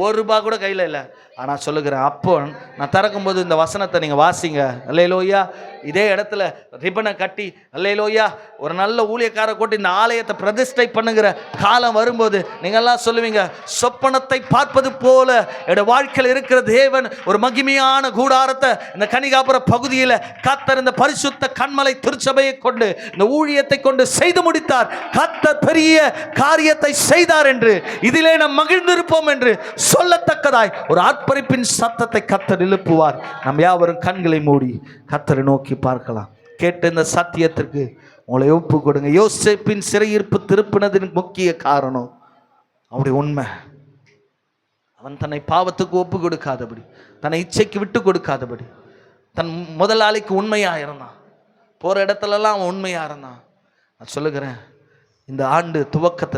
₹1 கூட கையில் இல்லை. ஆனால் சொல்லுகிறேன், அப்போ நான் திறக்கும்போது இந்த வசனத்தை நீங்கள் வாசிங்க. அல்லேலூயா. இதே இடத்துல ரிப்பனை கட்டி, அல்லேலூயா, ஒரு நல்ல ஊழியக்கார கூட்டி இந்த ஆலயத்தை பிரதிஷ்டை பண்ணுகிற காலம் வரும்போது நீங்கள்லாம் சொல்லுவீங்க, சொப்பனத்தை பார்ப்பது போல என்னோட வாழ்க்கையில் இருக்கிற தேவன் ஒரு மகிமையான கூடாரத்தை இந்த கனிகாபுர பகுதியில் கர்த்தர் இந்த பரிசுத்த கண்மலை திருச்சபையை கொண்டு இந்த ஊழியத்தை கொண்டு செய்து முடித்தார். கர்த்தர் பெரிய காரியத்தை செய்தார் என்று, இதிலே நாம் மகிழ்ந்திருப்போம் என்று சொல்லத்தக்கதாய் ஒரு ஆர்ப்பரிப்பின் சத்தத்தை கர்த்தர் எழுப்புவார். நம் யாவரும் கண்களை மூடி கர்த்தரை நோக்கி பார்க்கலாம். கேட்ட இந்த சத்தியத்திற்கு உங்களை ஒப்பு கொடுங்க. யோசேப்பின் சிறையிருப்பு திருப்பினதின் முக்கிய காரணம் அவருடைய உண்மை. அவன் தன்னை பாவத்துக்கு ஒப்பு கொடுக்காதபடி, தன்னை இச்சைக்கு விட்டு கொடுக்காதபடி, தன் முதலாளிக்கு உண்மையா இருந்தான். போற இடத்துலலாம் அவன் உண்மையா இருந்தான். நான் சொல்லுகிறேன், இந்த ஆண்டு துவக்கத்தில்